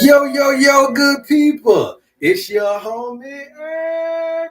Yo, yo, yo, good people. It's your homie HerbMan,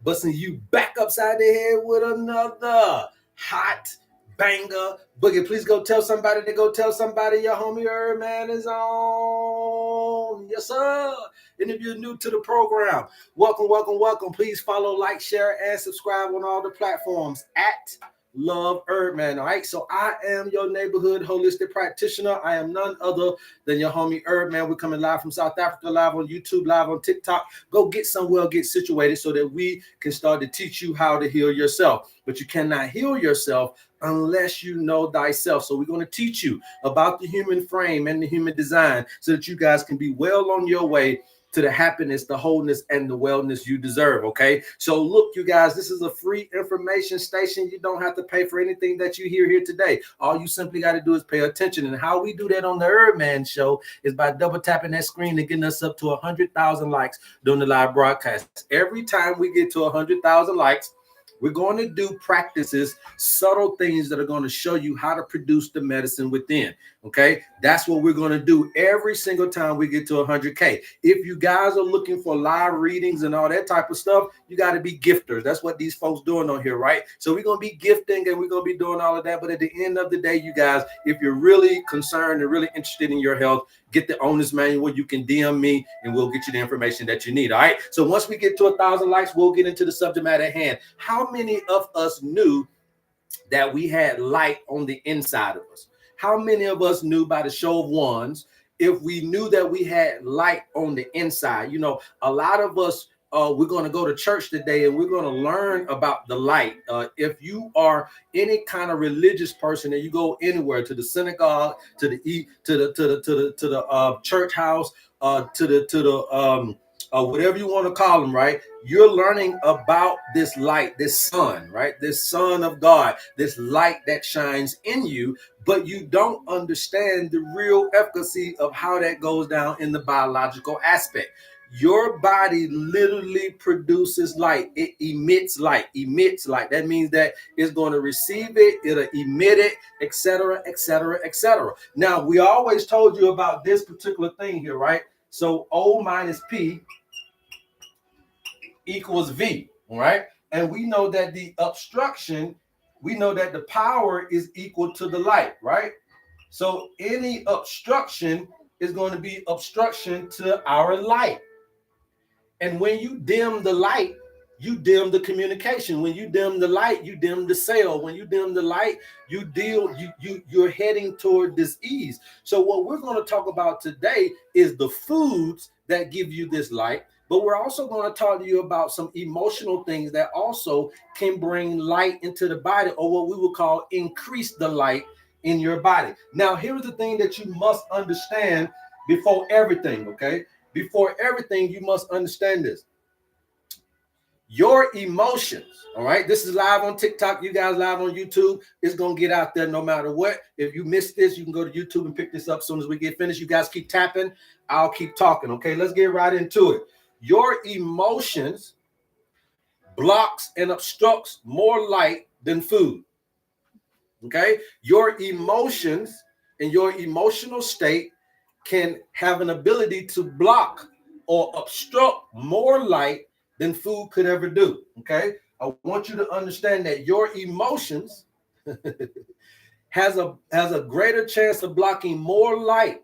busting you back upside the head with another hot banger. Boogie, please go tell somebody to go tell somebody your homie HerbMan is on. Yes, sir. And if you're new to the program, welcome, welcome, welcome. Please follow, like, share, and subscribe on all the platforms at Love HerbMan. All right, so I am your neighborhood holistic practitioner. I am none other than your homie HerbMan. We're coming live from South Africa, live on YouTube, live on TikTok. Go get somewhere, get situated so that we can start to teach you how to heal yourself. But you cannot heal yourself unless you know thyself. So we're going to teach you about the human frame and the human design so that you guys can be well on your way to the happiness, the wholeness, and the wellness you deserve, okay? So look, you guys, this is a free information station. You don't have to pay for anything that you hear here today. All you simply got to do is pay attention. And how we do that on the HerbMan Show is by double tapping that screen and getting us up to 100,000 likes during the live broadcast. Every time we get to 100,000 likes, we're going to do practices, subtle things that are going to show you how to produce the medicine within. Okay, that's what we're going to do every single time we get to 100K. If you guys are looking for live readings and all that type of stuff, you got to be gifters. That's what these folks doing on here, right? So we're going to be gifting and we're going to be doing all of that. But at the end of the day, you guys, if you're really concerned and really interested in your health, get the owner's manual. You can DM me and we'll get you the information that you need. All right. So once we get to 1,000 likes, we'll get into the subject matter at hand. How many of us knew that we had light on the inside of us? How many of us knew, by the show of ones, if we knew that we had light on the inside? You know, a lot of us, we're going to go to church today and we're going to learn about the light. If you are any kind of religious person and you go anywhere, to the synagogue, to the church house, to the whatever you want to call them, right? You're learning about this light, this sun, right? This son of God, this light that shines in you, but you don't understand the real efficacy of how that goes down in the biological aspect. Your body literally produces light. It emits light. That means that it's going to receive it, it'll emit it, etc., etc., etc. Now, we always told you about this particular thing here, right? So O minus P equals V, all right? And we know that the obstruction, we know that the power is equal to the light, right? So any obstruction is going to be obstruction to our light. And when you dim the light, you dim the communication. When you dim the light, you dim the cell. When you dim the light, you're heading toward disease. So what we're going to talk about today is the foods that give you this light. But we're also going to talk to you about some emotional things that also can bring light into the body, or what we would call increase the light in your body. Now, here's the thing that you must understand before everything, okay? Before everything, you must understand this. Your emotions, all right? This is live on TikTok. You guys live on YouTube. It's going to get out there no matter what. If you missed this, you can go to YouTube and pick this up as soon as we get finished. You guys keep tapping. I'll keep talking, okay? Let's get right into it. Your emotions blocks and obstructs more light than food, okay? Your emotions and your emotional state can have an ability to block or obstruct more light than food could ever do, okay? I want you to understand that your emotions has a greater chance of blocking more light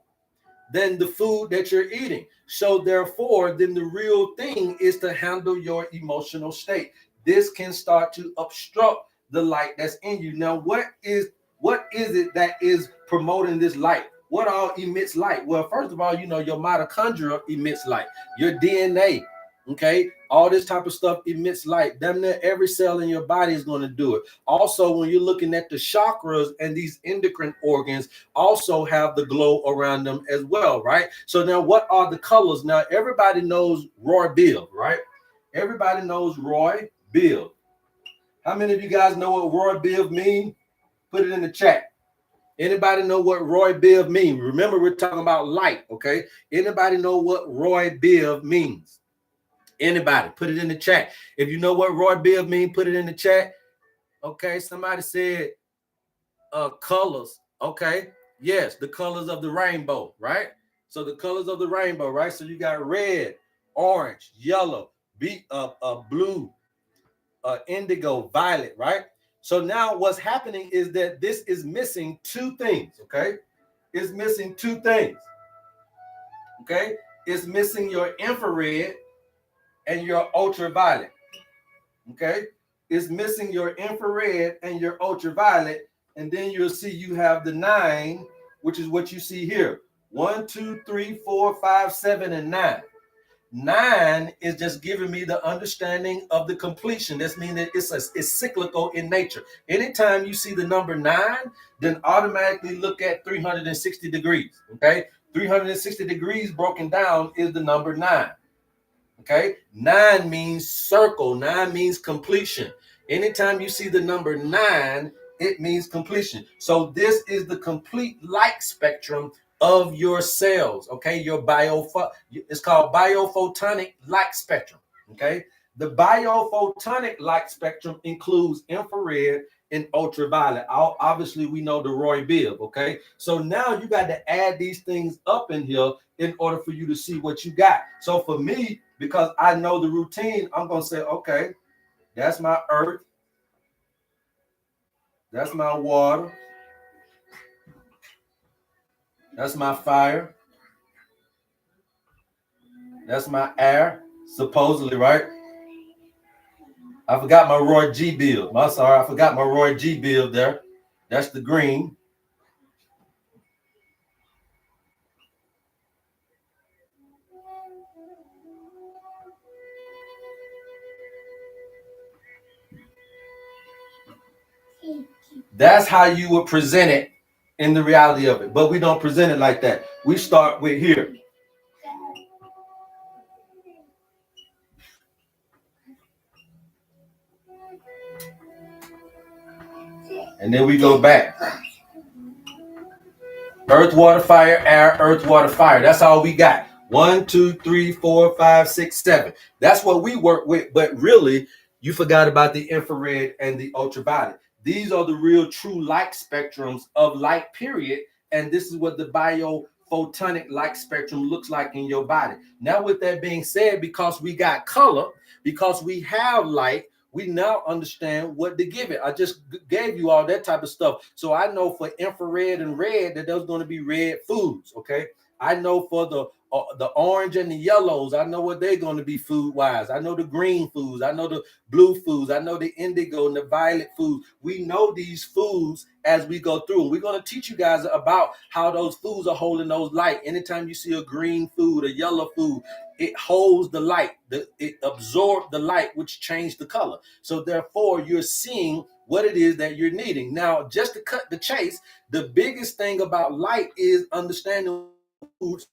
than the food that you're eating. So therefore, then the real thing is to handle your emotional state. This can start to obstruct the light that's in you. Now, what is it that is promoting this light? What all emits light? Well, first of all, your mitochondria emits light, your DNA. Okay, all this type of stuff emits light. Damn near every cell in your body is going to do it. Also, when you're looking at the chakras and these endocrine organs, also have the glow around them as well, right? So now, what are the colors? Now, everybody knows Roy Biv, right? Everybody knows Roy Biv. How many of you guys know what Roy Biv means? Put it in the chat. Anybody know what Roy Biv means? Remember, we're talking about light, okay? Anybody know what Roy Biv means? Anybody? Put it in the chat. If you know what Roy Biv means, put it in the chat. Okay, somebody said colors. Okay, yes, the colors of the rainbow, right? So the colors of the rainbow, right? So you got red, orange, yellow, blue, indigo, violet, right? So now what's happening is that this is missing two things, okay? It's missing two things, okay? It's missing your infrared and your ultraviolet, okay? It's missing your infrared and your ultraviolet, and then you'll see you have the 9, which is what you see here. 1, 2, 3, 4, 5, 7, and 9. 9 is just giving me the understanding of the completion. This means that it's cyclical in nature. Anytime you see the number 9, then automatically look at 360 degrees, okay? 360 degrees broken down is the number 9. Okay, 9 means circle, 9 means completion. Anytime you see the number 9, it means completion. So this is the complete light spectrum of your cells. Okay, it's called biophotonic light spectrum. Okay, the biophotonic light spectrum includes infrared and ultraviolet. Obviously, we know the Roy Biv. Okay, so now you got to add these things up in here in order for you to see what you got. So for me, because I know the routine, I'm going to say, okay, that's my earth. That's my water. That's my fire. That's my air, supposedly, right? I forgot my Roy G Biv. I'm sorry, I forgot my Roy G Biv there. That's the green. That's how you would present it in the reality of it. But we don't present it like that. We start with here. And then we go back. Earth, water, fire, air, earth, water, fire. That's all we got. 1, 2, 3, 4, 5, 6, 7. That's what we work with. But really, you forgot about the infrared and the ultraviolet. These are the real true light spectrums of light, period. And this is what the biophotonic light spectrum looks like in your body. Now, with that being said, because we got color, because we have light, we now understand what to give it. I just gave you all that type of stuff. So I know for infrared and red that there's going to be red foods, okay? I know for the orange and the yellows, I know what they're going to be food-wise. I know the green foods. I know the blue foods. I know the indigo and the violet foods. We know these foods as we go through. And we're going to teach you guys about how those foods are holding those light. Anytime you see a green food, a yellow food, it holds the light. It absorbs the light, which changed the color. So therefore, you're seeing what it is that you're needing. Now, just to cut the chase, the biggest thing about light is understanding foods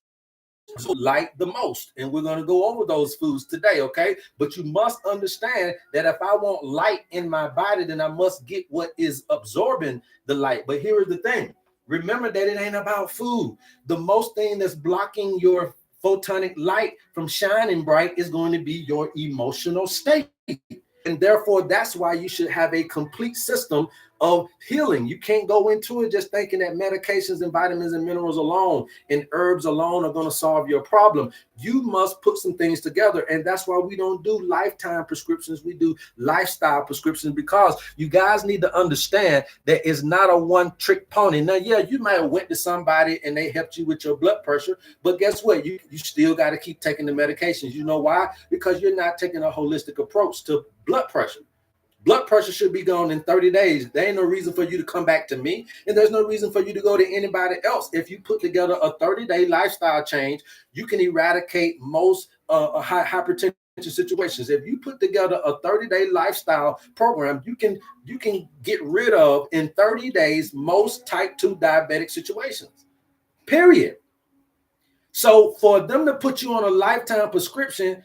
light the most, and we're going to go over those foods today, okay? But you must understand that if I want light in my body, then I must get what is absorbing the light. But here is the thing: remember that it ain't about food. The most thing that's blocking your photonic light from shining bright is going to be your emotional state. And therefore, that's why you should have a complete system of healing. You can't go into it just thinking that medications and vitamins and minerals alone and herbs alone are going to solve your problem. You must put some things together. And that's why we don't do lifetime prescriptions. We do lifestyle prescriptions, because you guys need to understand that it's not a one trick pony. Now, yeah, you might have went to somebody and they helped you with your blood pressure, but guess what? You still got to keep taking the medications. You know why? Because you're not taking a holistic approach to blood pressure. Blood pressure should be gone in 30 days. There ain't no reason for you to come back to me, and there's no reason for you to go to anybody else. If you put together a 30-day lifestyle change, you can eradicate most hypertension situations. If you put together a 30-day lifestyle program, you can get rid of in 30 days most type 2 diabetic situations. Period. So for them to put you on a lifetime prescription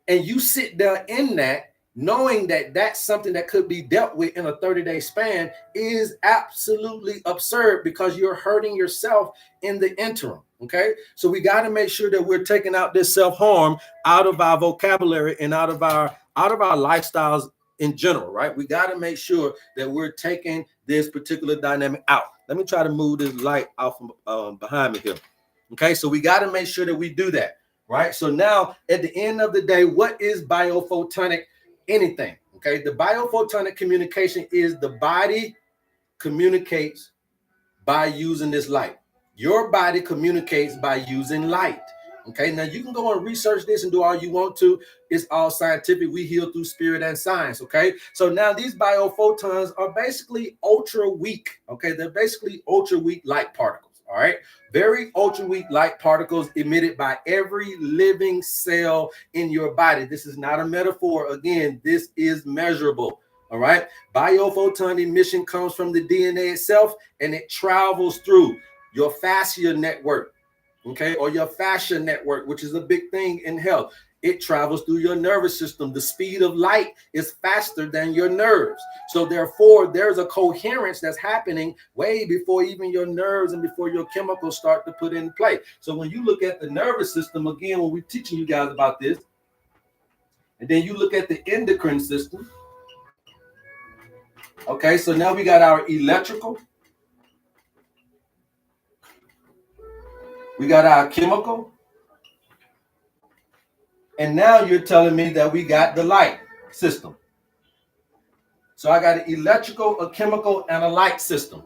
and you sit there in that, knowing that that's something that could be dealt with in a 30-day span, is absolutely absurd, because you're hurting yourself in the interim. Okay, so we got to make sure that we're taking out this self-harm out of our vocabulary and out of our lifestyles in general, right? We got to make sure that we're taking this particular dynamic out. Let me try to move this light out from behind me here. Okay, so we got to make sure that we do that, right? So now at the end of the day, what is biophotonic anything? Okay, the biophotonic communication is the body communicates by using this light. Your body communicates by using light. Okay, now you can go and research this and do all you want to. It's all scientific. We heal through spirit and science. Okay, so now these biophotons are basically ultra weak. Okay, they're basically ultra weak light particles. All right, very ultra weak light particles emitted by every living cell in your body. This is not a metaphor. Again, this is measurable. All right, biophoton emission comes from the DNA itself, and it travels through your fascia network, okay, or your fascia network, which is a big thing in health. It travels through your nervous system. The speed of light is faster than your nerves. So therefore, there's a coherence that's happening way before even your nerves and before your chemicals start to put in play. So when you look at the nervous system, again, when we're teaching you guys about this, and then you look at the endocrine system, okay, so now we got our electrical, we got our chemical, and now you're telling me that we got the light system. So I got an electrical, a chemical, and a light system.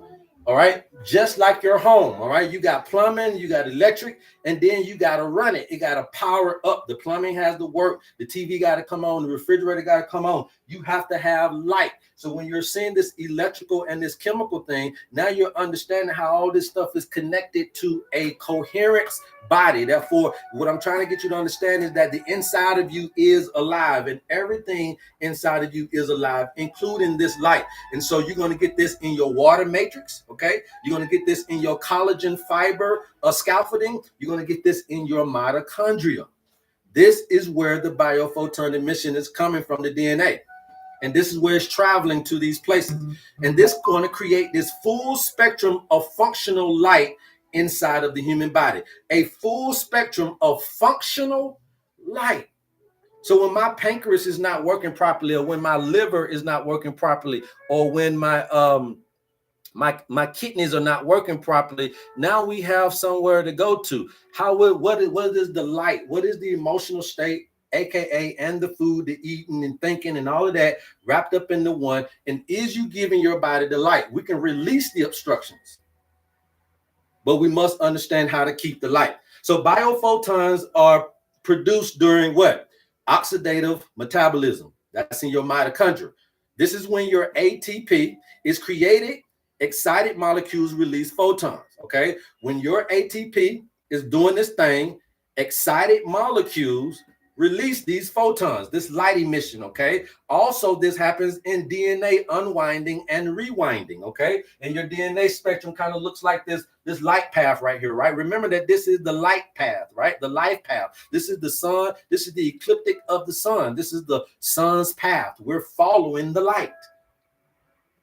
All right, just like your home. All right, you got plumbing, you got electric, and then you got to run it. It got to power up. The plumbing has to work. The TV got to come on. The refrigerator got to come on. You have to have light. So when you're seeing this electrical and this chemical thing, now you're understanding how all this stuff is connected to a coherence body. Therefore, what I'm trying to get you to understand is that the inside of you is alive, and everything inside of you is alive, including this light. And so you're going to get this in your water matrix. Okay, you're going to get this in your collagen fiber scaffolding. You're going to get this in your mitochondria. This is where the biophoton emission is coming from, the DNA. And this is where it's traveling to these places. And this is going to create this full spectrum of functional light inside of the human body. A full spectrum of functional light. So when my pancreas is not working properly, or when my liver is not working properly, or when my kidneys are not working properly, now we have somewhere to go to. What is the light? What is the emotional state, aka, and the food, the eating and thinking and all of that wrapped up into one? And is you giving your body the light? We can release the obstructions, but we must understand how to keep the light. So biophotons are produced during what? Oxidative metabolism. That's in your mitochondria. This is when your ATP is created. Excited molecules release photons. Okay, when your ATP is doing this thing, excited molecules release these photons, this light emission. Okay, also this happens in DNA unwinding and rewinding. Okay, and your DNA spectrum kind of looks like this light path right here, right? Remember that this is the light path, right? The life path. This is the sun. This is the ecliptic of the sun. This is the sun's path. We're following the light.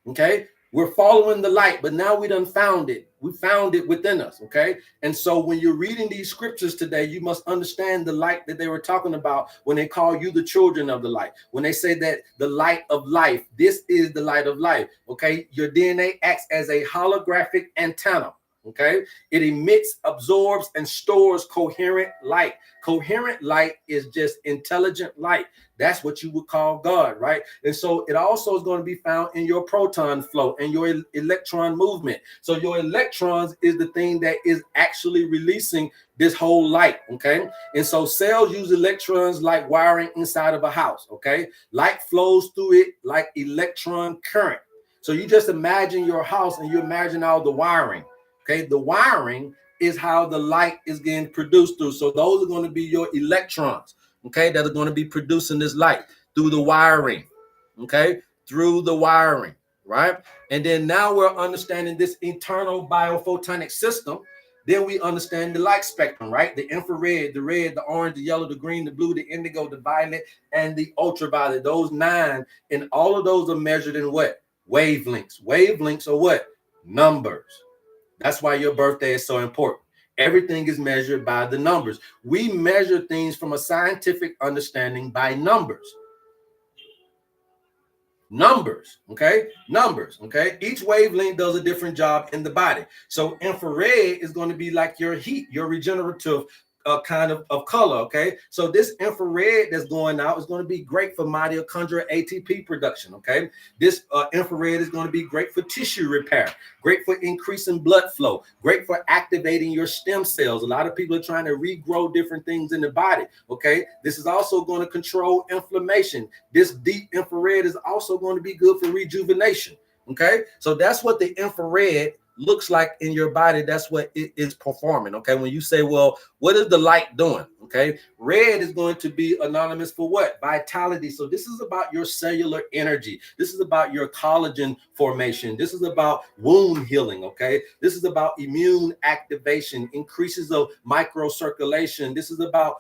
Okay, We're following the light, but now we done found it. We found it within us, okay? And so when you're reading these scriptures today, you must understand the light that they were talking about when they call you the children of the light. When they say that the light of life, this is the light of life, okay? Your DNA acts as a holographic antenna, okay? It emits, absorbs, and stores coherent light. Coherent light is just intelligent light. That's what you would call God, right? And so it also is going to be found in your proton flow and your electron movement. So your electrons is the thing that is actually releasing this whole light, okay? And so cells use electrons like wiring inside of a house, okay? Light flows through it like electron current. So you just imagine your house and you imagine all the wiring, okay? The wiring is how the light is getting produced through. So those are going to be your electrons, okay, that are going to be producing this light through the wiring, okay, through the wiring, right? And then now we're understanding this internal biophotonic system. Then we understand the light spectrum, right? The infrared, the red, the orange, the yellow, the green, the blue, the indigo, the violet, and the ultraviolet. Those 9, and all of those are measured in what? Wavelengths. Wavelengths are what? Numbers. That's why your birthday is so important. Everything is measured by the numbers. We measure things from a scientific understanding by numbers. Numbers, okay? Numbers, okay? Each wavelength does a different job in the body. So infrared is going to be like your heat, your regenerative kind of color, okay? So this infrared that's going out is going to be great for mitochondrial ATP production, okay? This infrared is going to be great for tissue repair, great for increasing blood flow, great for activating your stem cells. A lot of people are trying to regrow different things in the body, okay? This is also going to control inflammation. This deep infrared is also going to be good for rejuvenation, okay? So that's what the infrared looks like in your body. That's what it is performing, okay? When you say, well, what is the light doing, okay? Red is going to be anonymous for what? Vitality. So this is about your cellular energy. This is about your collagen formation. This is about wound healing, okay? This is about immune activation, increases of microcirculation. This is about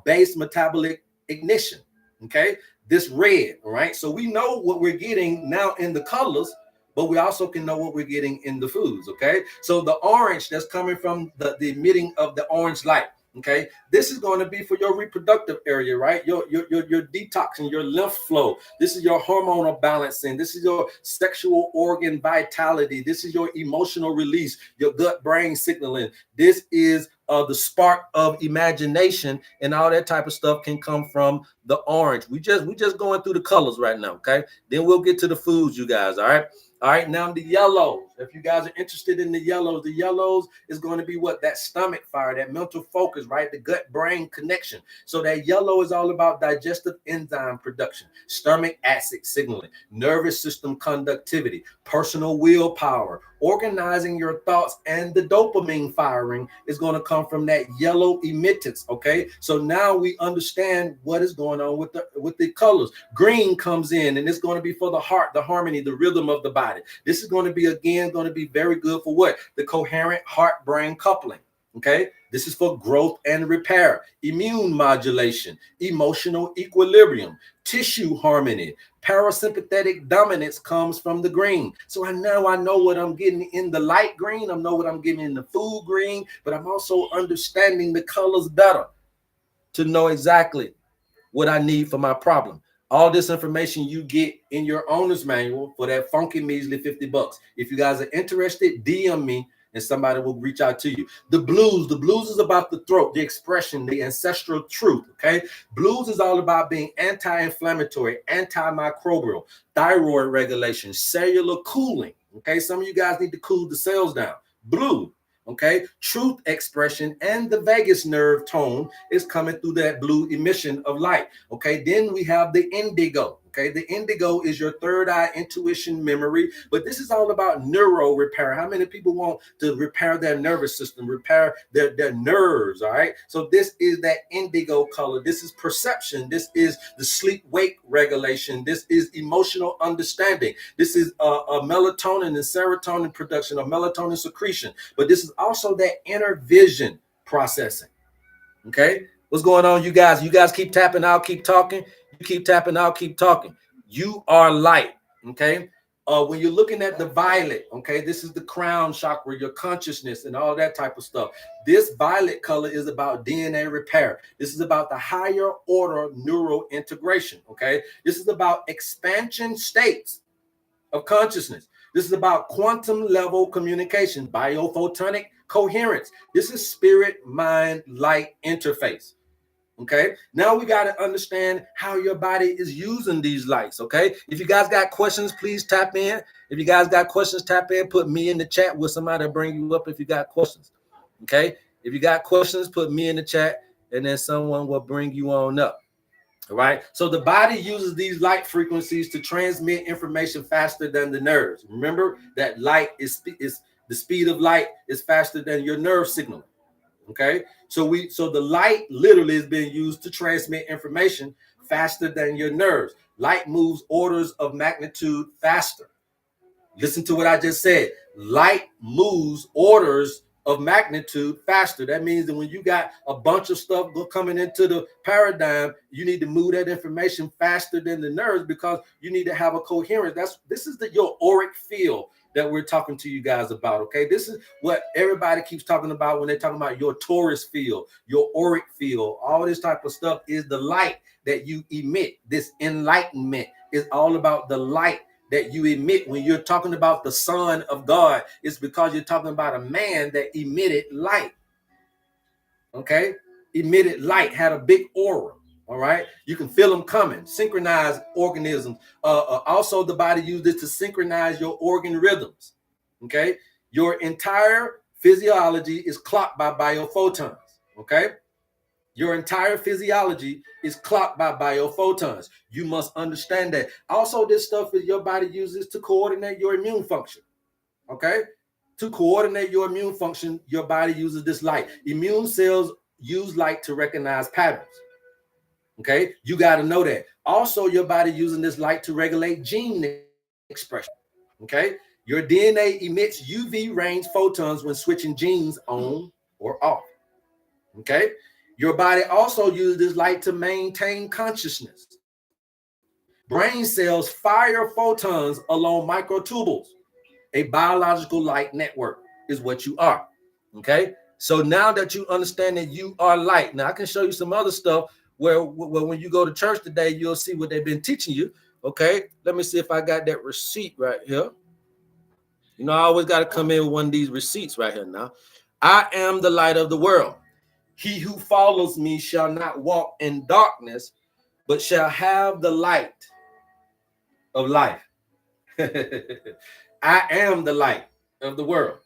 base metabolic ignition, okay? This red, all right? So we know what we're getting now in the colors, but we also can know what we're getting in the foods, okay? So the orange that's coming from the emitting of the orange light, okay? This is going to be for your reproductive area, right? Your detoxing, your lymph flow. This is your hormonal balancing. This is your sexual organ vitality. This is your emotional release, your gut-brain signaling. This is the spark of imagination, and all that type of stuff can come from the orange. We just going through the colors right now, okay? Then we'll get to the foods, you guys, all right? All right, now the yellows. If you guys are interested in the yellows is going to be what? That stomach fire, that mental focus, right? The gut-brain connection. So that yellow is all about digestive enzyme production, stomach acid signaling, nervous system conductivity, personal willpower, organizing your thoughts, and the dopamine firing is going to come from that yellow emittance, okay? So now we understand what is going on with the colors. Green comes in, and it's going to be for the heart, the harmony, the rhythm of the body. This is going to be, again, going to be very good for what? The coherent heart-brain coupling, okay? This is for growth and repair, immune modulation, emotional equilibrium, tissue harmony. Parasympathetic dominance comes from the green. So I know what I'm getting in the light green. I know what I'm getting in the food green, but I'm also understanding the colors better to know exactly what I need for my problem. All this information you get in your owner's manual for that funky measly $50. If you guys are interested, DM me and somebody will reach out to you. The blues is about the throat, the expression, the ancestral truth, okay? Blues is all about being anti-inflammatory, antimicrobial, thyroid regulation, cellular cooling, okay? Some of you guys need to cool the cells down. Blue, okay? Truth expression and the vagus nerve tone is coming through that blue emission of light, okay? Then we have the indigo, okay? The indigo is your third eye intuition memory, but this is all about neuro repair. How many people want to repair their nervous system, repair their nerves, all right? So this is that indigo color. This is perception. This is the sleep-wake regulation. This is emotional understanding. This is a melatonin and serotonin production, or melatonin secretion, but this is also that inner vision processing, okay? What's going on, you guys? You guys keep tapping, I'll keep talking. You keep tapping, I'll keep talking. You are light, okay? When you're looking at the violet, okay, this is the crown chakra, your consciousness and all that type of stuff. This violet color is about DNA repair. This is about the higher order neural integration, okay? This is about expansion states of consciousness. This is about quantum level communication, biophotonic coherence. This is spirit, mind, light interface. Okay, now we got to understand how your body is using these lights. Okay, if you guys got questions, please tap in. If you guys got questions, tap in, put me in the chat with somebody to bring you up if you got questions. Okay, if you got questions, put me in the chat and then someone will bring you on up. All right, so the body uses these light frequencies to transmit information faster than the nerves. Remember that light is the speed of light is faster than your nerve signal. Okay, so the light literally is being used to transmit information faster than your nerves. Light moves orders of magnitude faster. Listen to what I just said. Light moves orders of magnitude faster. That means that when you got a bunch of stuff coming into the paradigm, you need to move that information faster than the nerves because you need to have a coherence. This is your auric field that we're talking to you guys about. Okay, this is what everybody keeps talking about when they're talking about your torus field, your auric field. All this type of stuff is the light that you emit. This enlightenment is all about the light that you emit. When you're talking about the Son of God, it's because you're talking about a man that emitted light. Okay, emitted light, had a big aura. All right, you can feel them coming. Synchronized organisms. Also, the body uses this to synchronize your organ rhythms. Okay, your entire physiology is clocked by biophotons. Okay, your entire physiology is clocked by biophotons. You must understand that. Also, this stuff is your body uses to coordinate your immune function. Okay, to coordinate your immune function, your body uses this light. Immune cells use light to recognize patterns. Okay, you got to know that. Also, your body using this light to regulate gene expression. Okay, your DNA emits UV range photons when switching genes on or off. Okay, your body also uses this light to maintain consciousness. Brain cells fire photons along microtubules. A biological light network is what you are. Okay, so now that you understand that you are light, now I can show you some other stuff where when you go to church today, you'll see what they've been teaching you. Okay, let me see if I got that receipt right here. You know, I always got to come in with one of these receipts right here now. I am the light of the world. He who follows me shall not walk in darkness, but shall have the light of life. I am the light of the world.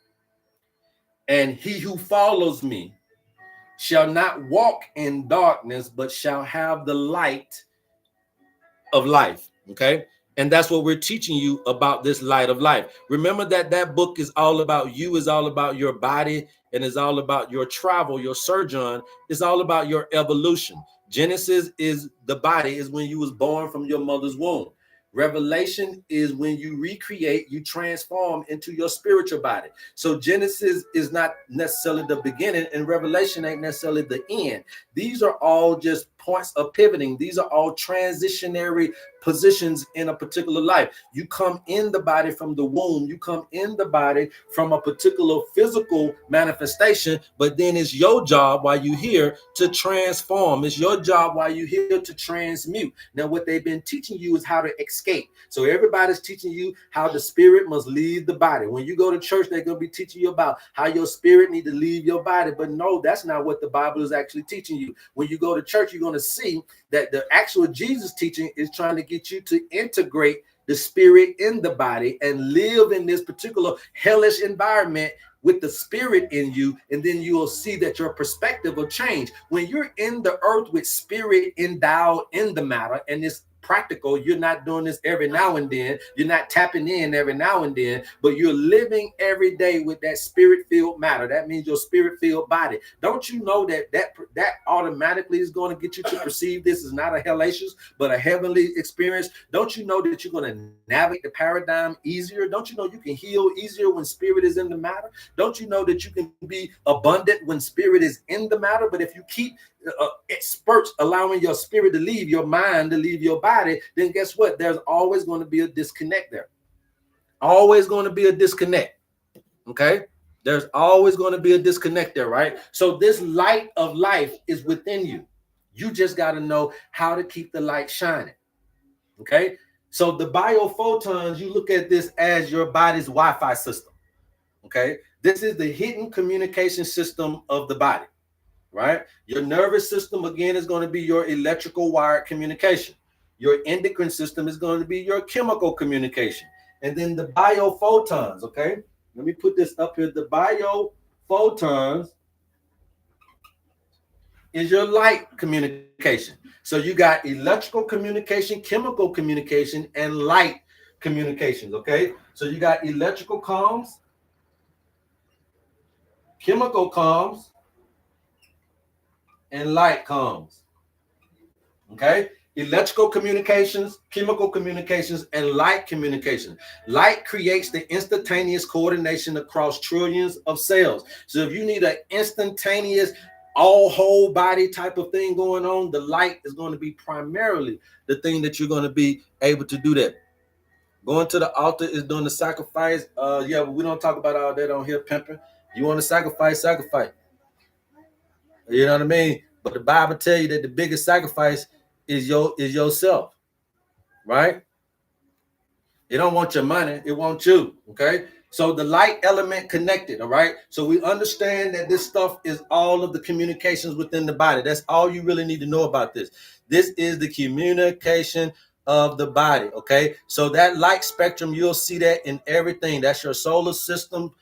And he who follows me shall not walk in darkness, but shall have the light of life. Okay. And that's what we're teaching you about this light of life. Remember that book is all about you, is all about your body, and is all about your travel, your sojourn. It's all about your evolution. Genesis is the body, is when you was born from your mother's womb. Revelation is when you recreate, you transform into your spiritual body. So Genesis is not necessarily the beginning, and Revelation ain't necessarily the end. These are all just points of pivoting. These are all transitionary positions in a particular life. You come in the body from the womb. You come in the body from a particular physical manifestation, but then it's your job while you're here to transform. It's your job while you're here to transmute. Now, what they've been teaching you is how to escape. So everybody's teaching you how the spirit must leave the body. When you go to church, they're going to be teaching you about how your spirit need to leave your body. But no, that's not what the Bible is actually teaching you. When you go to church, you're going to see that the actual Jesus teaching is trying to get you to integrate the spirit in the body and live in this particular hellish environment with the spirit in you, and then you will see that your perspective will change. When you're in the earth with spirit endowed in the matter, and it's practical, you're not doing this every now and then, you're not tapping in every now and then, but you're living every day with that spirit-filled matter. That means your spirit-filled body. Don't you know that automatically is going to get you to perceive this is not a hellacious but a heavenly experience? Don't you know that you're going to navigate the paradigm easier? Don't you know you can heal easier when spirit is in the matter? Don't you know that you can be abundant when spirit is in the matter? But if you keep spurts allowing your spirit to leave, your mind to leave your body, then guess what? There's always going to be a disconnect there. Always going to be a disconnect. Okay. There's always going to be a disconnect there, right? So this light of life is within you. You just got to know how to keep the light shining. Okay. So the biophotons, you look at this as your body's Wi-Fi system. Okay. This is the hidden communication system of the body, right? Your nervous system, again, is going to be your electrical wired communication. Your endocrine system is going to be your chemical communication. And then the biophotons, okay? Let me put this up here. The biophotons is your light communication. So you got electrical communication, chemical communication, and light communications, okay? So you got electrical comms, chemical comms, and light comms, okay? Electrical communications, chemical communications, and light communication. Light creates the instantaneous coordination across trillions of cells. So if you need an instantaneous, all whole body type of thing going on, the light is going to be primarily the thing that you're going to be able to do that. Going to the altar is doing the sacrifice. Yeah, but we don't talk about all that on here, pimping. You want to sacrifice, sacrifice. You know what I mean? But the Bible tell you that the biggest sacrifice is yourself, right? It don't want your money, it wants you. Okay. So the light element connected, all right. So we understand that this stuff is all of the communications within the body. That's all you really need to know about this. This is the communication of the body. Okay. So that light spectrum, you'll see that in everything. That's your solar system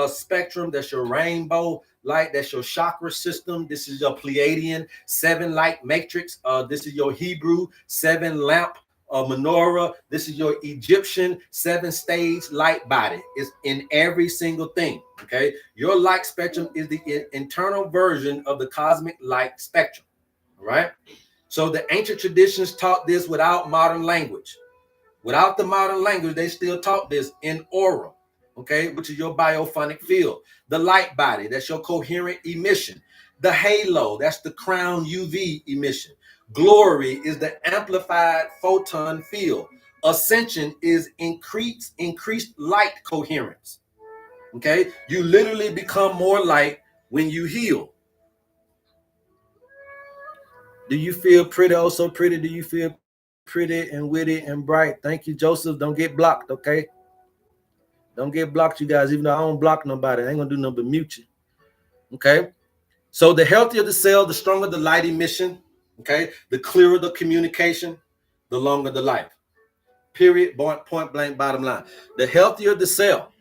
spectrum. That's your rainbow light. That's your chakra system. This is your Pleiadian 7 light matrix. This is your Hebrew 7 lamp menorah. This is your Egyptian 7-stage light body. It's in every single thing. Okay. Your light spectrum is the internal version of the cosmic light spectrum. All right. So the ancient traditions taught this without modern language. Without the modern language, they still taught this in aura, okay, which is your biophonic field. The light body, that's your coherent emission. The halo, that's the crown UV emission. Glory is the amplified photon field. Ascension is increased light coherence. Okay, you literally become more light when you heal. Do you feel pretty? Oh, so pretty. Do you feel pretty and witty and bright? Thank you, Joseph. Don't get blocked, okay? Don't get blocked, you guys. Even though I don't block nobody, I ain't gonna do nothing but mute you. Okay. So the healthier the cell, the stronger the light emission. Okay. The clearer the communication, the longer the life. Period. Point blank. Bottom line. The healthier the cell,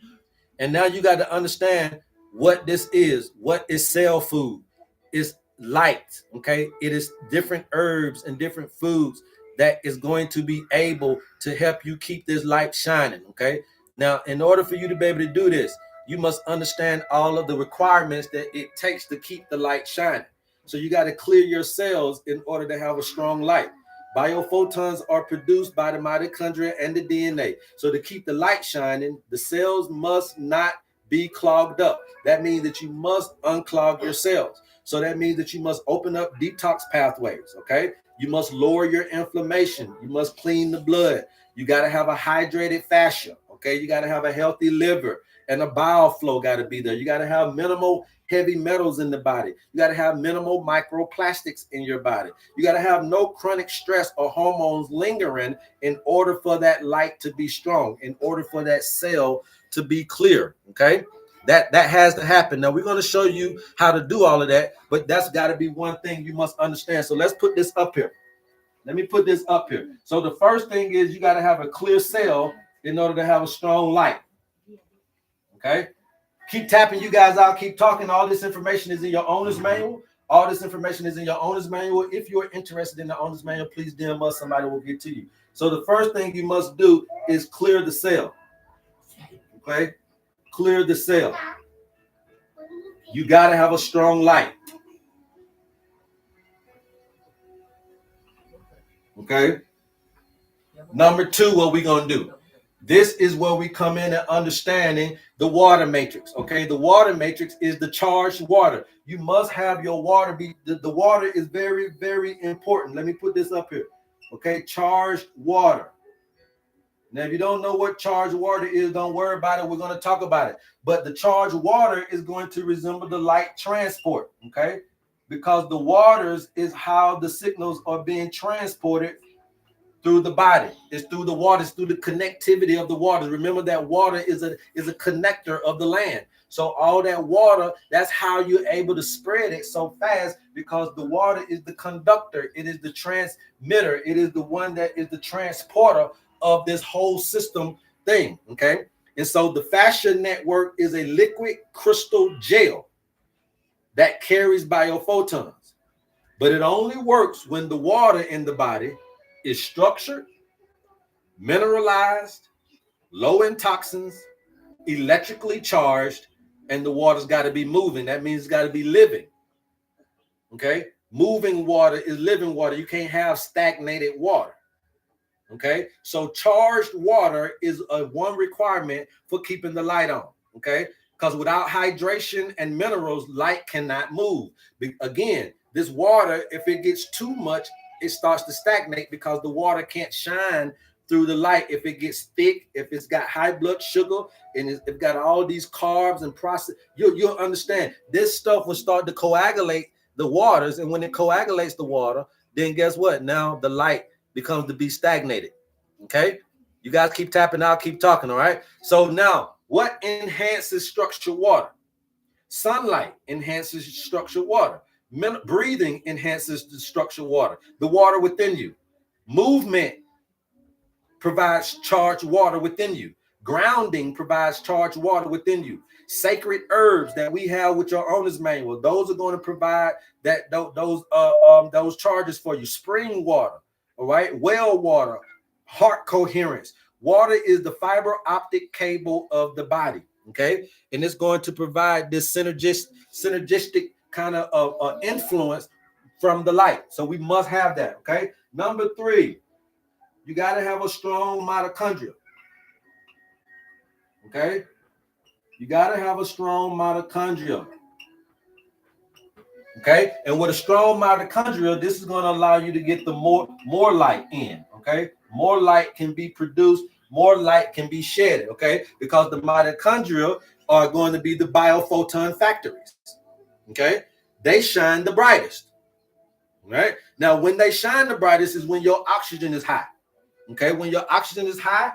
and now you got to understand what this is. What is cell food? It's light. Okay. It is different herbs and different foods that is going to be able to help you keep this light shining. Okay. Now, in order for you to be able to do this, you must understand all of the requirements that it takes to keep the light shining. So you got to clear your cells in order to have a strong light. Biophotons are produced by the mitochondria and the DNA. So to keep the light shining, the cells must not be clogged up. That means that you must unclog your cells. So that means that you must open up detox pathways, okay? You must lower your inflammation. You must clean the blood. You got to have a hydrated fascia, okay? You got to have a healthy liver, and a bile flow got to be there. You got to have minimal heavy metals in the body. You got to have minimal microplastics in your body. You got to have no chronic stress or hormones lingering in order for that light to be strong, in order for that cell to be clear, okay? That has to happen. Now, we're going to show you how to do all of that, but that's got to be one thing you must understand. So let's put this up here. Let me put this up here. So the first thing is you got to have a clear cell in order to have a strong light. Okay? Keep tapping you guys out. Keep talking. All this information is in your owner's manual. All this information is in your owner's manual. If you're interested in the owner's manual, please DM us. Somebody will get to you. So the first thing you must do is clear the cell. Okay? Clear the cell. You got to have a strong light. Okay? Number two, what we going to do? This is where we come in at understanding the water matrix. Okay, the water matrix is the charged water. You must have your water be, the water is very, very important. Let me put this up here. Okay, charged water. Now, if you don't know what charged water is, don't worry about it. We're going to talk about it. But the charged water is going to resemble the light transport, okay? Because the waters is how the signals are being transported through the body. It's through the waters, through the connectivity of the waters. Remember that water is a connector of the land. So all that water, that's how you're able to spread it so fast, because the water is the conductor. It is the transmitter. It is the one that is the transporter of this whole system thing, okay? And so the fascia network is a liquid crystal gel that carries biophotons, but it only works when the water in the body is structured, mineralized, low in toxins, electrically charged, and the water's got to be moving. That means it's got to be living. Okay? Moving water is living water. You can't have stagnated water. Okay? So charged water is one requirement for keeping the light on. Okay? Because without hydration and minerals, light cannot move. Again, this water, if it gets too much, it starts to stagnate because the water can't shine through the light. If it gets thick, if it's got high blood sugar, and it's got all these carbs and process, you'll understand this stuff will start to coagulate the waters. And when it coagulates the water, then guess what? Now the light becomes to be stagnated. Okay, you guys keep tapping, I'll keep talking. All right, so now what enhances structured water? Sunlight enhances structured water. Breathing enhances the structured water, the water within you. Movement provides charged water within you. Grounding provides charged water within you. Sacred herbs that we have with your owner's manual, those are going to provide those charges for you. Spring water, all right, well water, heart coherence. Water is the fiber optic cable of the body, okay, and it's going to provide this synergistic kind of influence from the light. So we must have that, okay. Number 3, you got to have a strong mitochondria. Okay? You got to have a strong mitochondria. Okay? And with a strong mitochondria, this is going to allow you to get the more light in. Okay? More light can be produced, more light can be shedded. Okay? Because the mitochondria are going to be the biophoton factories. Okay? They shine the brightest. Right? Now, when they shine the brightest is when your oxygen is high. Okay, when your oxygen is high,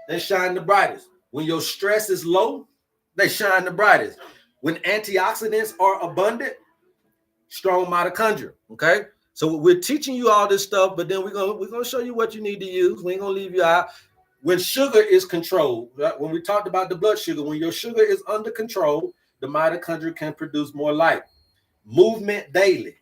they shine the brightest. When your stress is low, they shine the brightest. When antioxidants are abundant, strong mitochondria. Okay, so we're teaching you all this stuff, but then we're gonna show you what you need to use. We ain't gonna leave you out. When sugar is controlled, right? When we talked about the blood sugar, when your sugar is under control, the mitochondria can produce more light. Movement daily,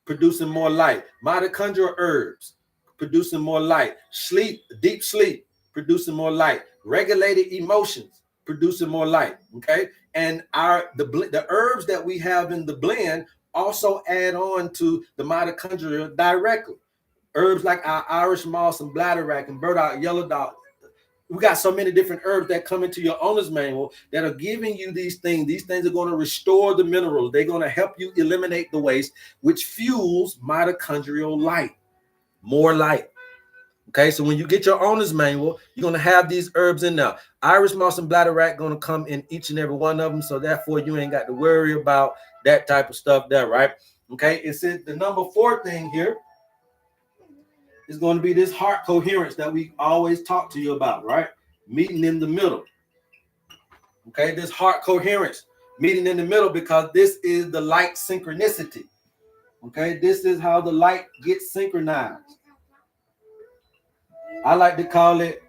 producing more light. Mitochondrial herbs, producing more light. Sleep, deep sleep, producing more light. Regulated emotions, producing more light. Okay, and the herbs that we have in the blend also add on to the mitochondria directly. Herbs like our Irish moss and bladderwrack and burdock, yellow dog. We got so many different herbs that come into your owner's manual that are giving you these things. These things are going to restore the minerals. They're going to help you eliminate the waste, which fuels mitochondrial light. More light. Okay, so when you get your owner's manual, you're going to have these herbs in there. Irish moss and bladderwrack going to come in each and every one of them. So therefore, you ain't got to worry about that type of stuff there, right? Okay, it's the number 4 thing here is going to be this heart coherence that we always talk to you about, right? Meeting in the middle. Okay, this heart coherence, meeting in the middle, because this is the light synchronicity. Okay, this is how the light gets synchronized. I like to call it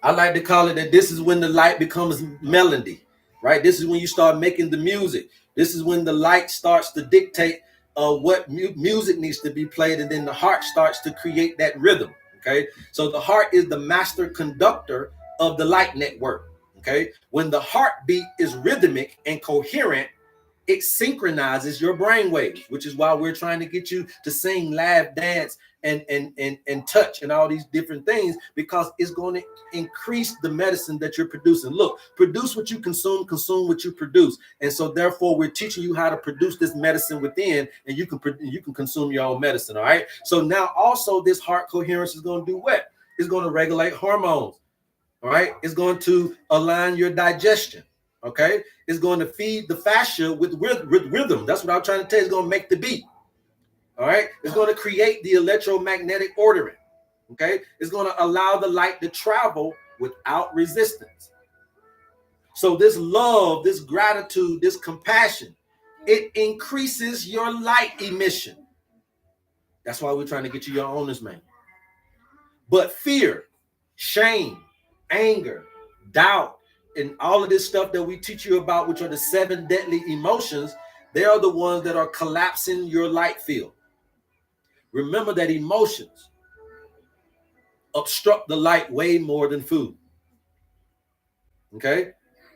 that this is when the light becomes melody, right? This is when you start making the music. This is when the light starts to dictate what music needs to be played, and then the heart starts to create that rhythm. Okay, so the heart is the master conductor of the light network. Okay, when the heartbeat is rhythmic and coherent, it synchronizes your brain waves, which is why we're trying to get you to sing, laugh, dance, and touch and all these different things, because it's going to increase the medicine that you're producing. Look, produce what you consume, consume what you produce. And so therefore we're teaching you how to produce this medicine within, and you can consume your own medicine. All right. So now also this heart coherence is going to do what? It's going to regulate hormones. All right. It's going to align your digestion. Okay. It's going to feed the fascia with rhythm. That's what I'm trying to tell you. It's going to make the beat. All right. It's going to create the electromagnetic ordering. Okay. It's going to allow the light to travel without resistance. So this love, this gratitude, this compassion, it increases your light emission. That's why we're trying to get you your owner's manual. But fear, shame, anger, doubt, and all of this stuff that we teach you about, which are the 7 deadly emotions, they are the ones that are collapsing your light field. Remember that emotions obstruct the light way more than food. Okay?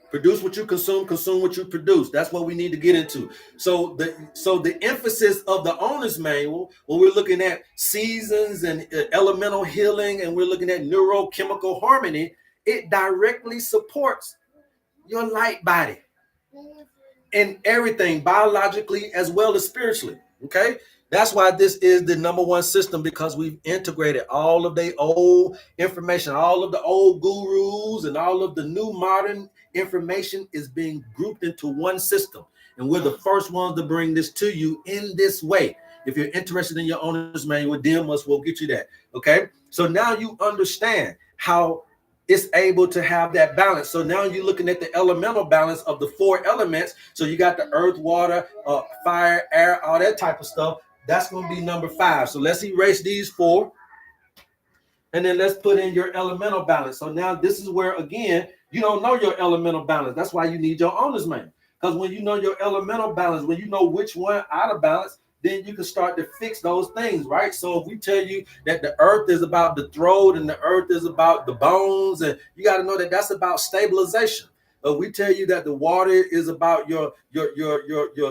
Produce what you consume, consume what you produce. That's what we need to get into. So the emphasis of the owner's manual, when we're looking at seasons and elemental healing, and we're looking at neurochemical harmony, it directly supports your light body in everything, biologically as well as spiritually. Okay? That's why this is the #1 system, because we've integrated all of the old information, all of the old gurus, and all of the new modern information is being grouped into one system. And we're the first ones to bring this to you in this way. If you're interested in your owner's manual, DM us, we'll get you that. Okay. So now you understand how it's able to have that balance. So now you're looking at the elemental balance of the 4 elements. So you got the earth, water, fire, air, all that type of stuff. That's going to be #5. So let's erase these 4. And then let's put in your elemental balance. So now this is where, again, you don't know your elemental balance. That's why you need your owner's manual. Because when you know your elemental balance, when you know which one out of balance, then you can start to fix those things, right? So if we tell you that the earth is about the throat and the earth is about the bones, and you got to know that that's about stabilization. We tell you that the water is about your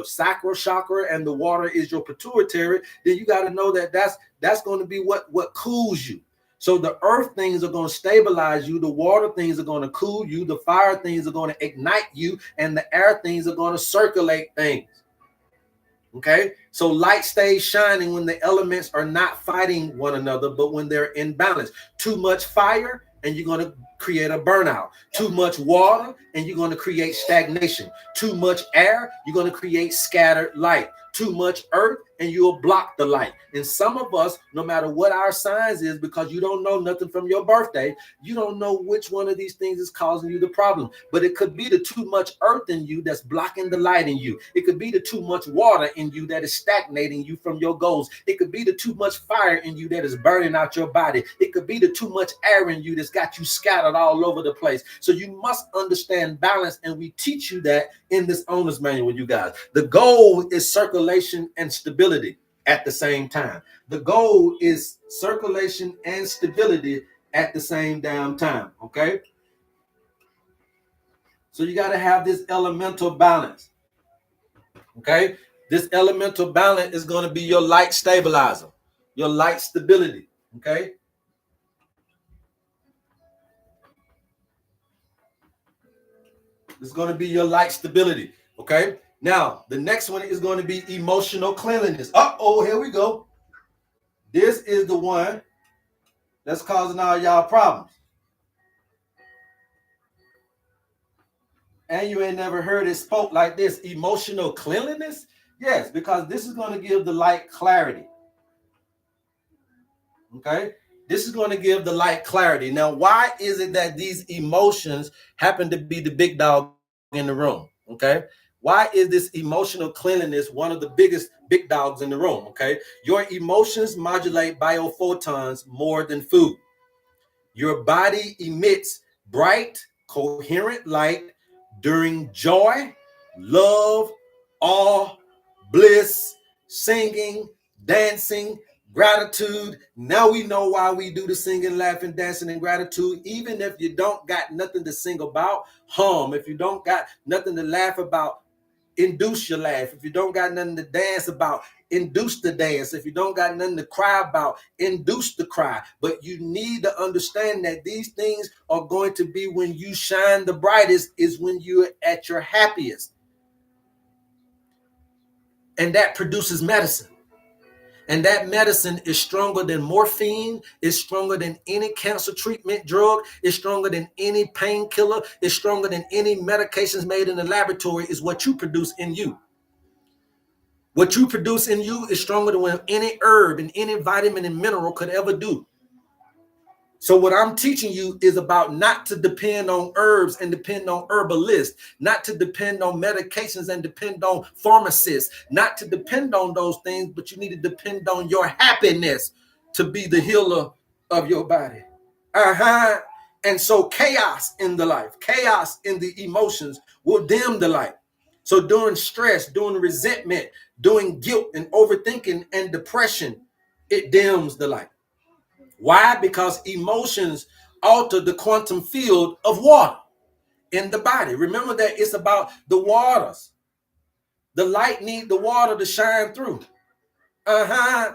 sacral chakra, and the water is your pituitary, then you got to know that that's going to be what cools you. So the earth things are going to stabilize you, the water things are going to cool you, the fire things are going to ignite you, and the air things are going to circulate things. Okay, so light stays shining when the elements are not fighting one another, but when they're in balance. Too much fire, and you're going to create a burnout. Too much water, and you're going to create stagnation. Too much air, you're going to create scattered light. Too much earth, and you'll block the light. And some of us, no matter what our signs is, because you don't know nothing from your birthday, you don't know which one of these things is causing you the problem. But it could be the too much earth in you that's blocking the light in you. It could be the too much water in you that is stagnating you from your goals. It could be the too much fire in you that is burning out your body. It could be the too much air in you that's got you scattered all over the place. So you must understand balance, and we teach you that in this owner's manual, you guys. The goal is circulation and stability at the same time. The goal is circulation and stability at the same damn time. Okay. So you got to have this elemental balance. Okay. This elemental balance is going to be your light stabilizer, your light stability. Okay. It's going to be your light stability. Okay. Now, the next one is going to be emotional cleanliness. Uh-oh, here we go. This is the one that's causing all y'all problems. And you ain't never heard it spoke like this. Emotional cleanliness? Yes, because this is going to give the light clarity. Okay? This is going to give the light clarity. Now, why is it that these emotions happen to be the big dog in the room? Okay? Why is this emotional cleanliness one of the biggest big dogs in the room? Okay? Your emotions modulate biophotons more than food. Your body emits bright, coherent light during joy, love, awe, bliss, singing, dancing, gratitude. Now we know why we do the singing, laughing, dancing, and gratitude. Even if you don't got nothing to sing about, hum. If you don't got nothing to laugh about, induce your laugh. If you don't got nothing to dance about, induce the dance. If you don't got nothing to cry about, induce the cry. But you need to understand that these things are going to be when you shine the brightest, is when you're at your happiest. And that produces medicine. And that medicine is stronger than morphine, is stronger than any cancer treatment drug, is stronger than any painkiller, is stronger than any medications made in the laboratory, is what you produce in you. What you produce in you is stronger than what any herb and any vitamin and mineral could ever do. So what I'm teaching you is about not to depend on herbs and depend on herbalists, not to depend on medications and depend on pharmacists, not to depend on those things, but you need to depend on your happiness to be the healer of your body. And so chaos in the life, chaos in the emotions will dim the light. So during stress, during resentment, during guilt and overthinking and depression, it dims the light. Why? Because emotions alter the quantum field of water in the body. Remember that it's about the waters. The light needs the water to shine through. And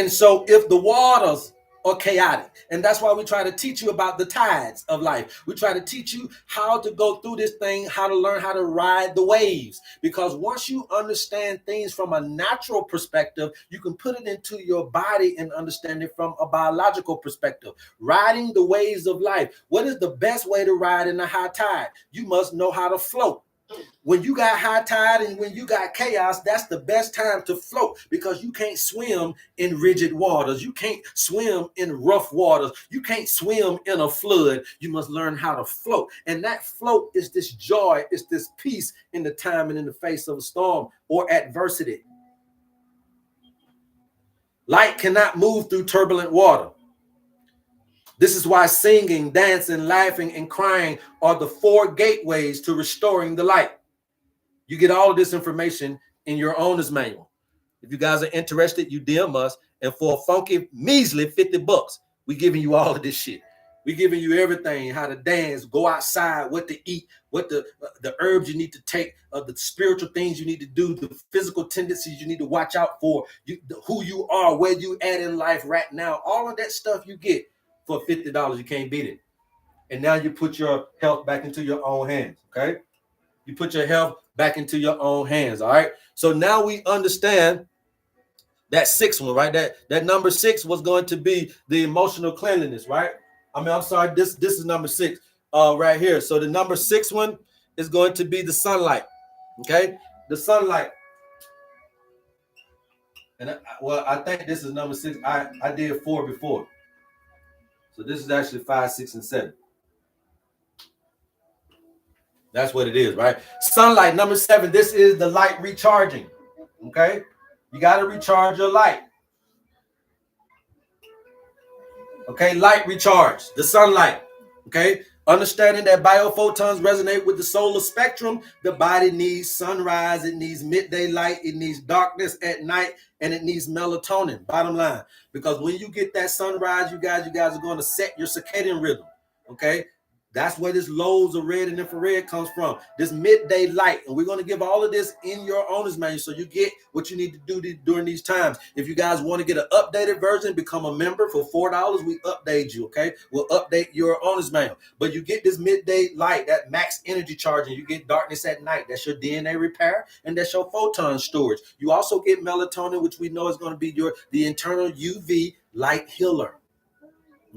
so if the waters are chaotic, and that's why we try to teach you about the tides of life. We try to teach you how to go through this thing, how to learn how to ride the waves. Because once you understand things from a natural perspective, you can put it into your body and understand it from a biological perspective. Riding the waves of life. What is the best way to ride in a high tide? You must know how to float. When you got high tide and when you got chaos, that's the best time to float, because you can't swim in rigid waters. You can't swim in rough waters. You can't swim in a flood. You must learn how to float. And that float is this joy, it's this peace in the time and in the face of a storm or adversity. Light cannot move through turbulent water. This is why singing, dancing, laughing, and crying are the 4 gateways to restoring the light. You get all of this information in your owner's manual. If you guys are interested, you DM us, and for a funky, measly $50, we giving you all of this shit. We giving you everything: how to dance, go outside, what to eat, what the herbs you need to take, the spiritual things you need to do, the physical tendencies you need to watch out for, who you are, where you at in life right now. All of that stuff you get for $50. You can't beat it. And now you put your health back into your own hands, okay? You put your health back into your own hands, all right? So now we understand that 6th one, right? That number 6 was going to be the emotional cleanliness, right? I'm sorry, this is number 6 right here. So the number 6 one is going to be the sunlight, okay? The sunlight. And I think this is number 6. I did 4 before. So this is actually 5, 6, and 7. That's what it is, right? Sunlight, number 7. This is the light recharging. Okay? You got to recharge your light. Okay? Light recharge, the sunlight. Okay? Understanding that biophotons resonate with the solar spectrum, the body needs sunrise, it needs midday light, it needs darkness at night, and it needs melatonin, bottom line. Because when you get that sunrise, you guys are going to set your circadian rhythm. Okay? That's where this loads of red and infrared comes from, this midday light. And we're going to give all of this in your owner's manual so you get what you need to do during these times. If you guys want to get an updated version, become a member for $4. We update you, okay? We'll update your owner's manual. But you get this midday light, that max energy charging. You get darkness at night. That's your DNA repair, and that's your photon storage. You also get melatonin, which we know is going to be the internal UV light healer.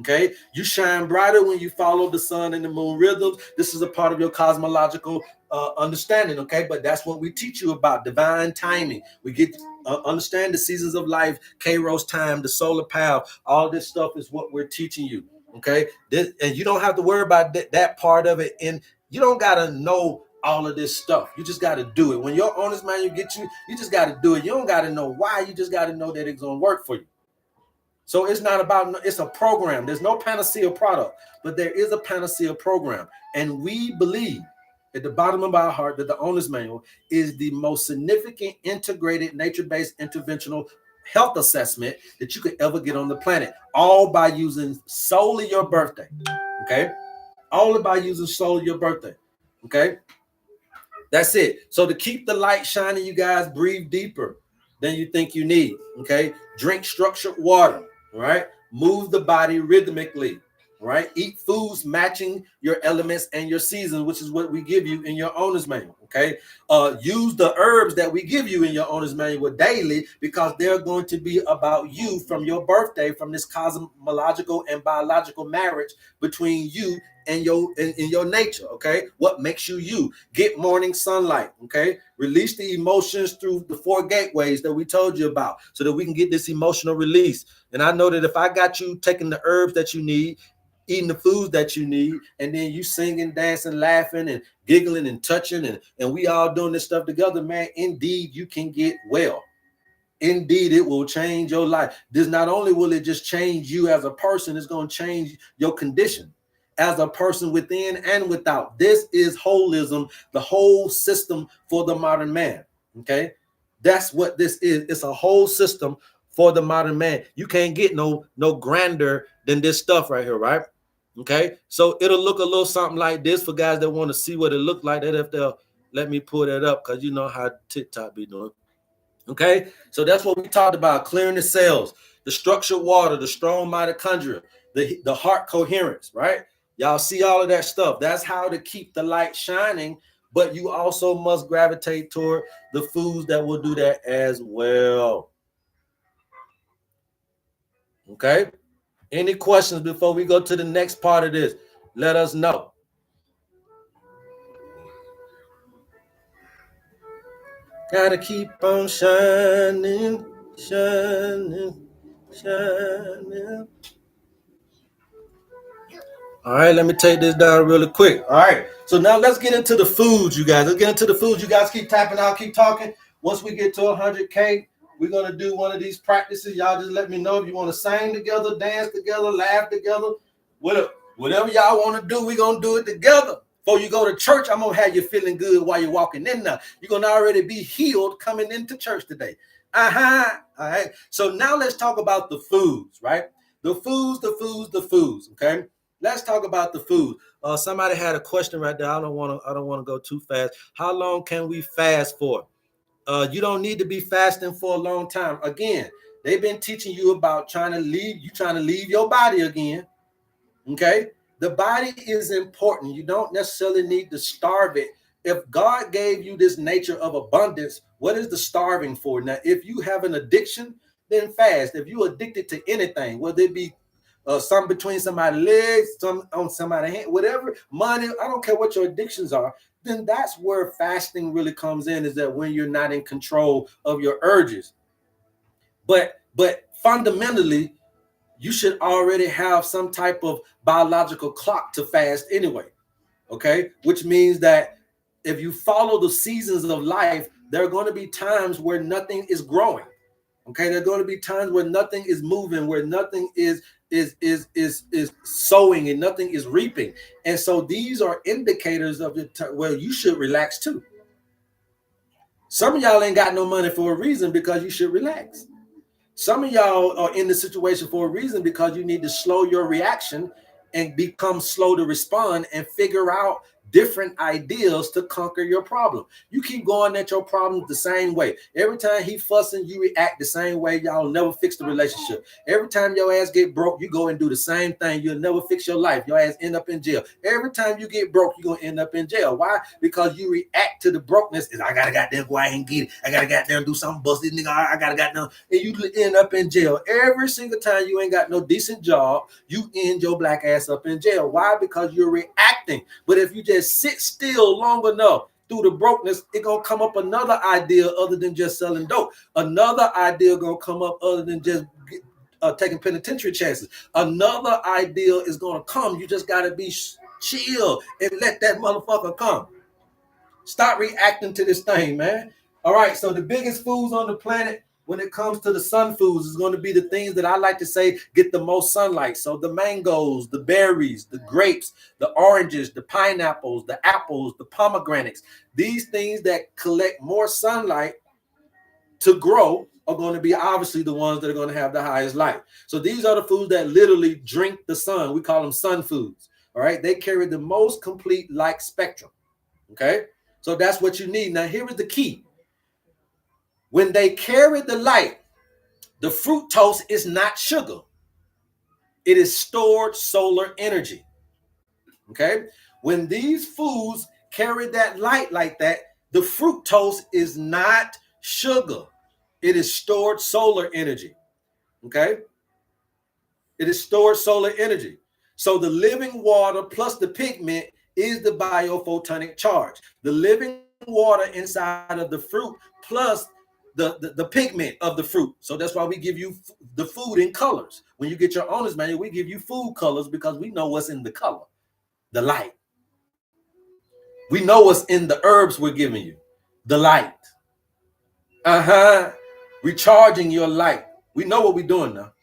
Okay, you shine brighter when you follow the sun and the moon rhythms. This is a part of your cosmological understanding. Okay, but that's what we teach you about: divine timing. We get to understand the seasons of life, Kairos time, the solar power. All this stuff is what we're teaching you. Okay, and you don't have to worry about that part of it. And you don't gotta know all of this stuff. You just gotta do it. When your owner's manual gets you, you just gotta do it. You don't gotta know why. You just gotta know that it's gonna work for you. So it's not about, it's a program. There's no panacea product, but there is a panacea program. And we believe at the bottom of our heart that the owner's manual is the most significant integrated nature-based interventional health assessment that you could ever get on the planet, all by using solely your birthday. Okay? All by using solely your birthday. Okay? That's it. So to keep the light shining, you guys breathe deeper. than you think you need. Okay, drink structured water. All right, move the body rhythmically. Right, eat foods matching your elements and your seasons, which is what we give you in your owner's manual. Okay, use the herbs that we give you in your owner's manual daily, because they're going to be about you from your birthday, from this cosmological and biological marriage between you and in your nature. Okay, what makes you you? Get morning sunlight. Okay, release the emotions through the 4 gateways that we told you about, so that we can get this emotional release. And I know that if I got you taking the herbs that you need, eating the foods that you need, and then you singing, dancing, laughing, and giggling and touching, and we all doing this stuff together, man, indeed you can get well. Indeed, it will change your life. This not only will it just change you as a person, it's going to change your condition as a person within and without. This is holism, the whole system for the modern man. Okay, that's what this is. It's a whole system for the modern man. You can't get no grander than this stuff right here, right? Okay, so it'll look a little something like this for guys that want to see what it looked like. That if they'll let me pull that up, because you know how TikTok be doing. Okay, so that's what we talked about: clearing the cells, the structured water, the strong mitochondria, the heart coherence, right? Y'all see all of that stuff. That's how to keep the light shining, but you also must gravitate toward the foods that will do that as well. Okay, any questions before we go to the next part of this? Let us know. Gotta keep on shining, shining, shining. All right, let me take this down really quick. All right, so now let's get into the foods, you guys. Let's get into the foods. You guys keep tapping out, keep talking. Once we get to 100K, we're going to do one of these practices. Y'all just let me know if you want to sing together, dance together, laugh together. Whatever y'all want to do, we're going to do it together. Before you go to church, I'm going to have you feeling good while you're walking in there. You're going to already be healed coming into church today. All right. So now let's talk about the foods, right? The foods, okay? Let's talk about the food. Somebody had a question right there. I don't want to go too fast. How long can we fast for? You don't need to be fasting for a long time. Again, they've been teaching you about trying to leave your body again. Okay, the body is important. You don't necessarily need to starve it. If God gave you this nature of abundance, what is the starving for? Now, if you have an addiction, then fast. If you're addicted to anything, whether it be something between somebody's legs, some on somebody's hand, whatever, money, I don't care what your addictions are, then that's where fasting really comes in, is that when you're not in control of your urges. But fundamentally, you should already have some type of biological clock to fast anyway. Okay, which means that if you follow the seasons of life, there are going to be times where nothing is growing. Okay, there are going to be times where nothing is moving, where nothing is sowing and nothing is reaping. And so these are indicators of where you should relax too. Some of y'all ain't got no money for a reason, because you should relax. Some of y'all are in the situation for a reason, because you need to slow your reaction and become slow to respond and figure out different ideas to conquer your problem. You keep going at your problems the same way. Every time he fussing, you react the same way. Y'all never fix the relationship. Every time your ass get broke, you go and do the same thing. You'll never fix your life. Your ass end up in jail. Every time you get broke, you're going to end up in jail. Why? Because you react to the brokenness. I got to goddamn go out and get it. I got to goddamn do something, bust this nigga. I got to goddamn. And you end up in jail. Every single time you ain't got no decent job, you end your black ass up in jail. Why? Because you're reacting. But if you just sit still long enough through the brokenness, it gonna come up another idea other than just selling dope. Another idea gonna come up other than just taking penitentiary chances. Another idea is gonna come. You just gotta be chill and let that motherfucker come. Stop reacting to this thing, man. All right, so the biggest foods on the planet when it comes to the sun foods is going to be the things that I like to say get the most sunlight. So the mangoes, the berries, the grapes, the oranges, the pineapples, the apples, the pomegranates. These things that collect more sunlight to grow are going to be obviously the ones that are going to have the highest light. So these are the foods that literally drink the sun. We call them sun foods. All right, they carry the most complete light spectrum. Okay, so that's what you need. Now here is the key. When they carry the light, the fructose is not sugar. It is stored solar energy. Okay? When these foods carry that light like that, the fructose is not sugar. It is stored solar energy. Okay? It is stored solar energy. So the living water plus the pigment is the biophotonic charge. The living water inside of the fruit plus the pigment of the fruit. So that's why we give you the food in colors. When you get your owner's manual, we give you food colors because we know what's in the color, the light. We know what's in the herbs we're giving you, the light. Recharging your light. We know what we're doing now.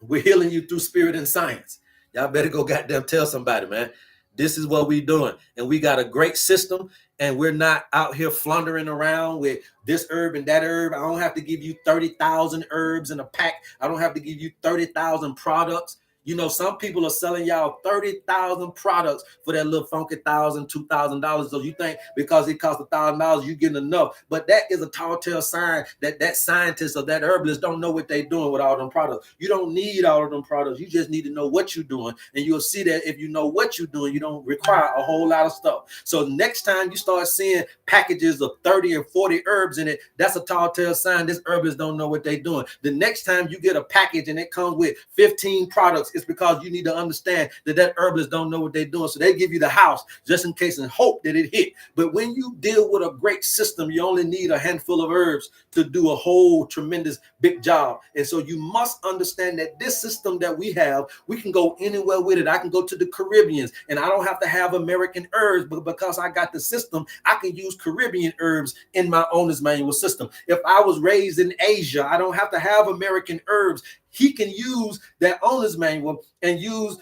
We're healing you through spirit and science. Y'all better go goddamn tell somebody, man. This is what we're doing. And we got a great system, and we're not out here floundering around with this herb and that herb. I don't have to give you 30,000 herbs in a pack. I don't have to give you 30,000 products. You know, some people are selling y'all 30,000 products for that little funky $1,000, $2,000. So you think because it costs $1,000, you getting enough. But that is a tall tale sign that that scientist or that herbalist don't know what they're doing with all them products. You don't need all of them products. You just need to know what you're doing. And you'll see that if you know what you're doing, you don't require a whole lot of stuff. So next time you start seeing packages of 30 and 40 herbs in it, that's a tall tale sign this herbalist don't know what they're doing. The next time you get a package and it comes with 15 products, it's because you need to understand that that herbalist don't know what they're doing. So they give you the house just in case and hope that it hit. But when you deal with a great system, you only need a handful of herbs to do a whole tremendous big job. And so you must understand that this system that we have, we can go anywhere with it. I can go to the Caribbeans and I don't have to have American herbs, but because I got the system, I can use Caribbean herbs in my owner's manual system. If I was raised in Asia, I don't have to have American herbs. He can use that owner's manual and use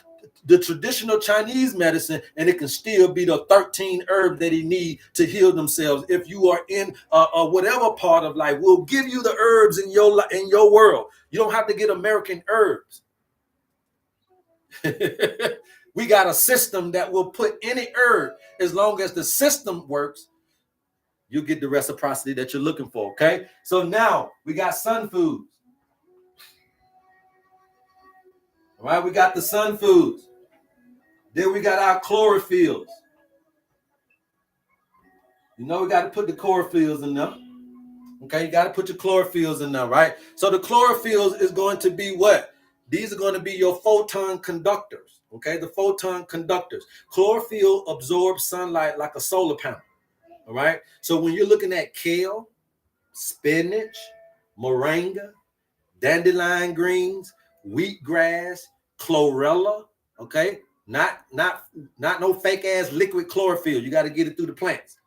the traditional Chinese medicine, and it can still be the 13 herbs that he need to heal themselves. If you are in whatever part of life, we'll give you the herbs in your world. You don't have to get American herbs. We got a system that will put any herb, as long as the system works, you'll get the reciprocity that you're looking for. Okay, so now we got sun foods. All right, we got the sun foods. Then we got our chlorophylls. You know, we got to put the chlorophylls in there. Okay, you got to put your chlorophylls in there, right? So the chlorophylls is going to be what? These are going to be your photon conductors. Okay, the photon conductors. Chlorophyll absorbs sunlight like a solar panel. All right. So when you're looking at kale, spinach, moringa, dandelion greens, wheatgrass, chlorella, okay? Not no fake ass liquid chlorophyll. You got to get it through the plants.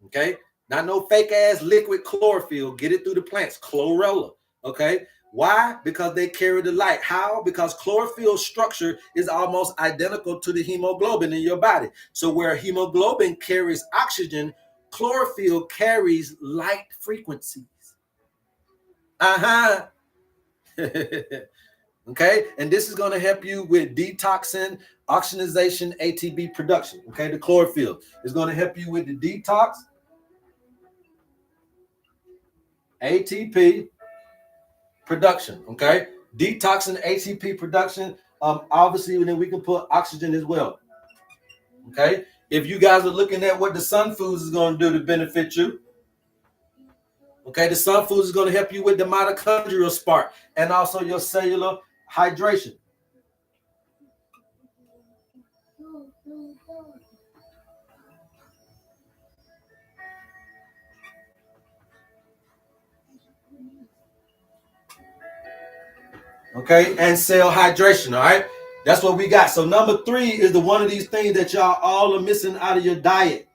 Okay? Not no fake ass liquid chlorophyll. Get it through the plants. Chlorella. Okay? Why? Because they carry the light. How? Because chlorophyll structure is almost identical to the hemoglobin in your body. So where hemoglobin carries oxygen, chlorophyll carries light frequencies. Okay, and this is going to help you with detoxin, oxygenation, ATP production. Okay, the chlorophyll is going to help you with the detox, ATP production. Okay, detox and ATP production. Obviously, and then we can put oxygen as well. Okay, if you guys are looking at what the sun foods is going to do to benefit you. Okay, the sun foods is going to help you with the mitochondrial spark and also your cellular hydration. Okay, and cell hydration. All right, that's what we got. So number 3 is the one of these things that y'all all are missing out of your diet,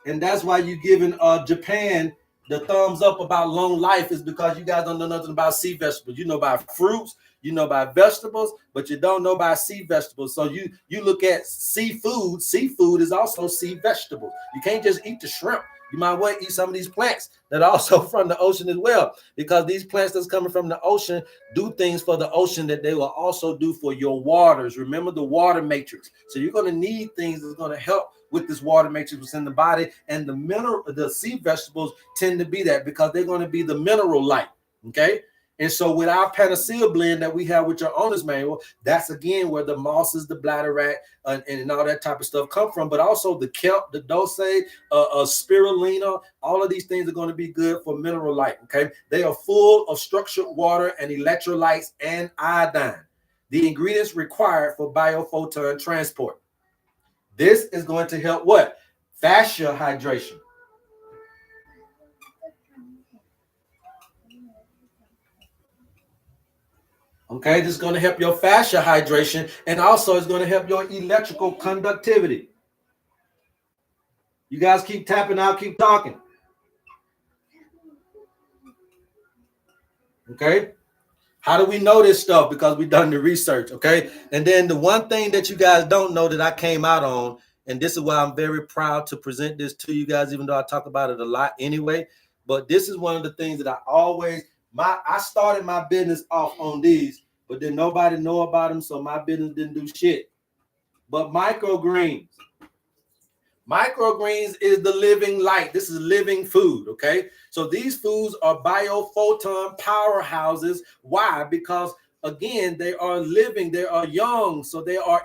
and that's why you giving Japan the thumbs up about long life, is because you guys don't know nothing about sea vegetables. You know about fruits, you know about vegetables, but you don't know about sea vegetables. So you look at seafood. Seafood is also sea vegetables. You can't just eat the shrimp. You might want to eat some of these plants that are also from the ocean as well, because these plants that's coming from the ocean do things for the ocean that they will also do for your waters. Remember the water matrix. So you're going to need things that's going to help with this water matrix within the body. And the sea vegetables tend to be that because they're going to be the mineral light. Okay. And so with our panacea blend that we have with your owner's manual, that's again where the mosses, the bladderwrack, and all that type of stuff come from. But also the kelp, the dulce, spirulina, all of these things are going to be good for mineral light. Okay, they are full of structured water and electrolytes and iodine, the ingredients required for biophoton transport. This is going to help what? Fascia hydration. Okay, this is going to help your fascia hydration, and also it's going to help your electrical conductivity. You guys keep tapping, I'll keep talking. Okay, how do we know this stuff? Because we've done the research. Okay, and then the one thing that you guys don't know that I came out on, and this is why I'm very proud to present this to you guys, even though I talk about it a lot anyway. But this is one of the things that I started my business off on these, but then nobody know about them, so my business didn't do shit. But microgreens. Microgreens is the living light. This is living food, okay? So these foods are biophoton powerhouses. Why? Because again, they are living, they are young, so they are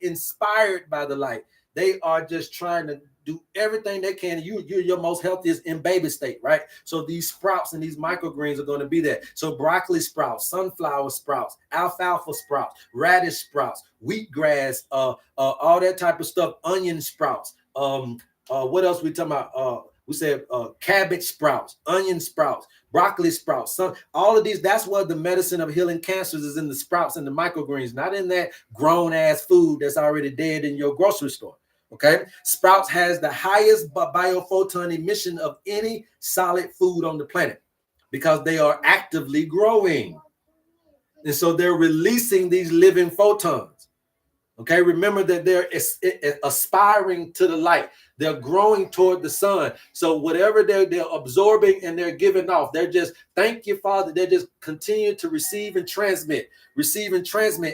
inspired by the light. They are just trying to do everything they can. You're your most healthiest in baby state, right? So these sprouts and these microgreens are going to be there. So broccoli sprouts, sunflower sprouts, alfalfa sprouts, radish sprouts, wheatgrass, all that type of stuff, onion sprouts. What else we talking about? We said cabbage sprouts, onion sprouts, broccoli sprouts, all of these. That's what the medicine of healing cancers is, in the sprouts and the microgreens, not in that grown ass food that's already dead in your grocery store. Okay, sprouts has the highest biophoton emission of any solid food on the planet because they are actively growing, and so they're releasing these living photons. Okay, remember that they're aspiring to the light. They're growing toward the sun. So whatever they're absorbing and they're giving off, they're just, thank you, Father. They're just continue to receive and transmit,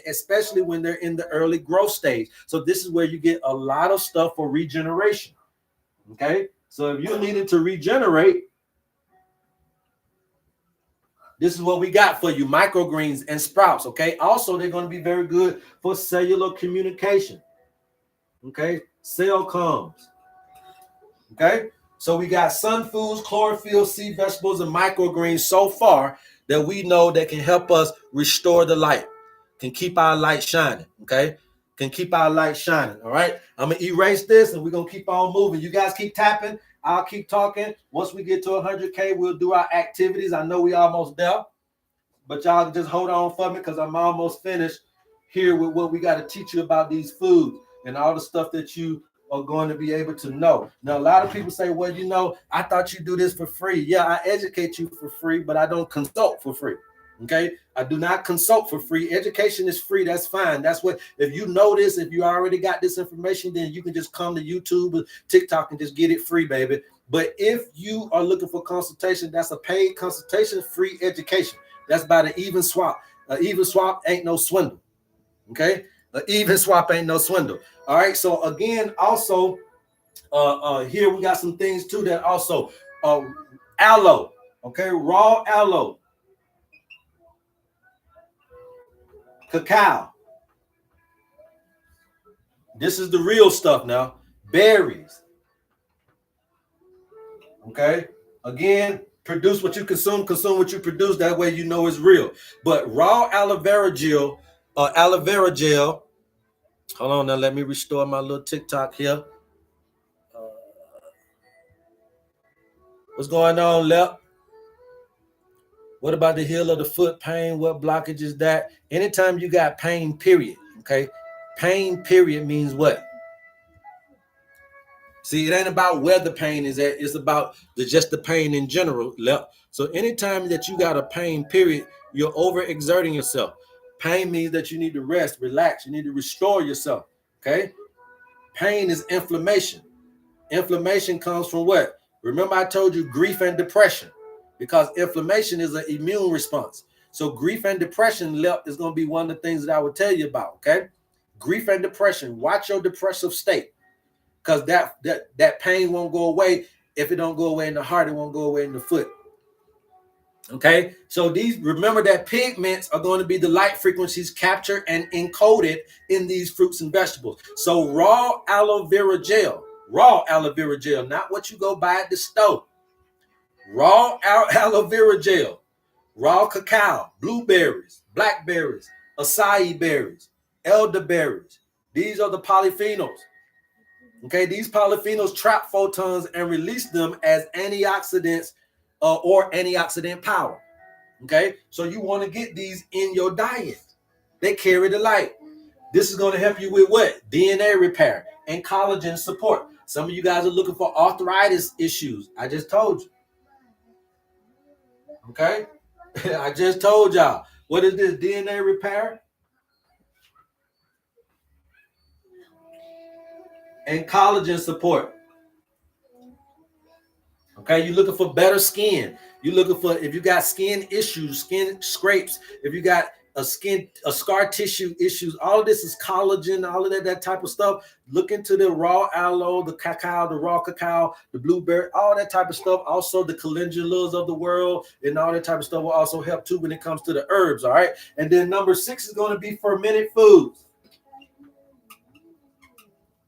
especially when they're in the early growth stage. So this is where you get a lot of stuff for regeneration. Okay, so if you needed to regenerate, this is what we got for you: microgreens and sprouts. Okay, also they're going to be very good for cellular communication. Okay, cell comms. Okay, so we got sun foods, chlorophyll, sea vegetables, and microgreens so far that we know that can help us restore the light, can keep our light shining. Okay, can keep our light shining. All right, I'm gonna erase this and we're gonna keep on moving. You guys keep tapping, I'll keep talking. Once we get to 100K, we'll do our activities. I know we almost there, but y'all just hold on for me because I'm almost finished here with what we got to teach you about these foods and all the stuff that you are going to be able to know. Now, a lot of people say, well, you know, I thought you do this for free. Yeah, I educate you for free, but I don't consult for free. Okay, I do not consult for free. Education is free. That's fine. That's what, if you know this, if you already got this information, then you can just come to YouTube or TikTok and just get it free, baby. But if you are looking for consultation, that's a paid consultation, free education. That's by the even swap. Even swap ain't no swindle. Okay, even swap ain't no swindle. All right. So again, also here we got some things too that also aloe. Okay, raw aloe, cacao. This is the real stuff now. Berries. Okay. Again, produce what you consume what you produce. That way you know it's real. But raw aloe vera gel, hold on now, let me restore my little TikTok here. What's going on, Lep? What about the heel of the foot pain? What blockage is that? Anytime you got pain, period. Okay. Pain, period, means what? See, it ain't about where the pain is at. It's about just the pain in general. So anytime that you got a pain, period, you're overexerting yourself. Pain means that you need to rest, relax. You need to restore yourself. Okay. Pain is inflammation. Inflammation comes from what? Remember I told you grief and depression, because inflammation is an immune response. So grief and depression is going to be one of the things that I would tell you about. Okay. Grief and depression. Watch your depressive state. because that pain won't go away. If it don't go away in the heart, it won't go away in the foot. Okay, so these, remember that pigments are going to be the light frequencies captured and encoded in these fruits and vegetables. So raw aloe vera gel, not what you go buy at the store. Raw aloe vera gel, raw cacao, blueberries, blackberries, acai berries, elderberries. These are the polyphenols. Okay, these polyphenols trap photons and release them as antioxidants or antioxidant power. Okay, so you want to get these in your diet. They carry the light. This is going to help you with what? DNA repair and collagen support. Some of you guys are looking for arthritis issues. I just told you. Okay, I just told y'all. What is this? DNA repair and collagen support. Okay, you're looking for better skin. You're looking for, if you got skin issues, skin scrapes, if you got a scar tissue issues, all of this is collagen, all of that type of stuff. Look into the raw aloe, the cacao, the raw cacao, the blueberry, all that type of stuff. Also the calendulas of the world and all that type of stuff will also help too when it comes to the herbs. All right. And then number 6 is going to be fermented foods.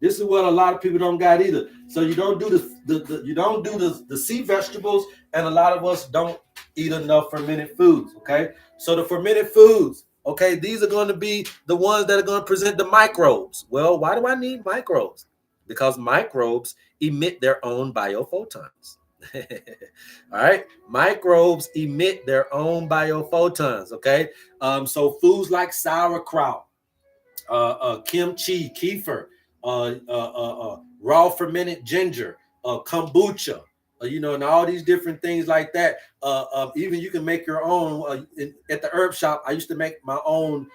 This is what a lot of people don't got either. So you don't do the sea vegetables, and a lot of us don't eat enough fermented foods. Okay, so the fermented foods, okay, these are going to be the ones that are going to present the microbes. Well, why do I need microbes? Because microbes emit their own biophotons. All right, microbes emit their own biophotons. Okay, so foods like sauerkraut, kimchi, kefir, raw fermented ginger, kombucha, and all these different things like that. Even you can make your own. At the herb shop, I used to make my own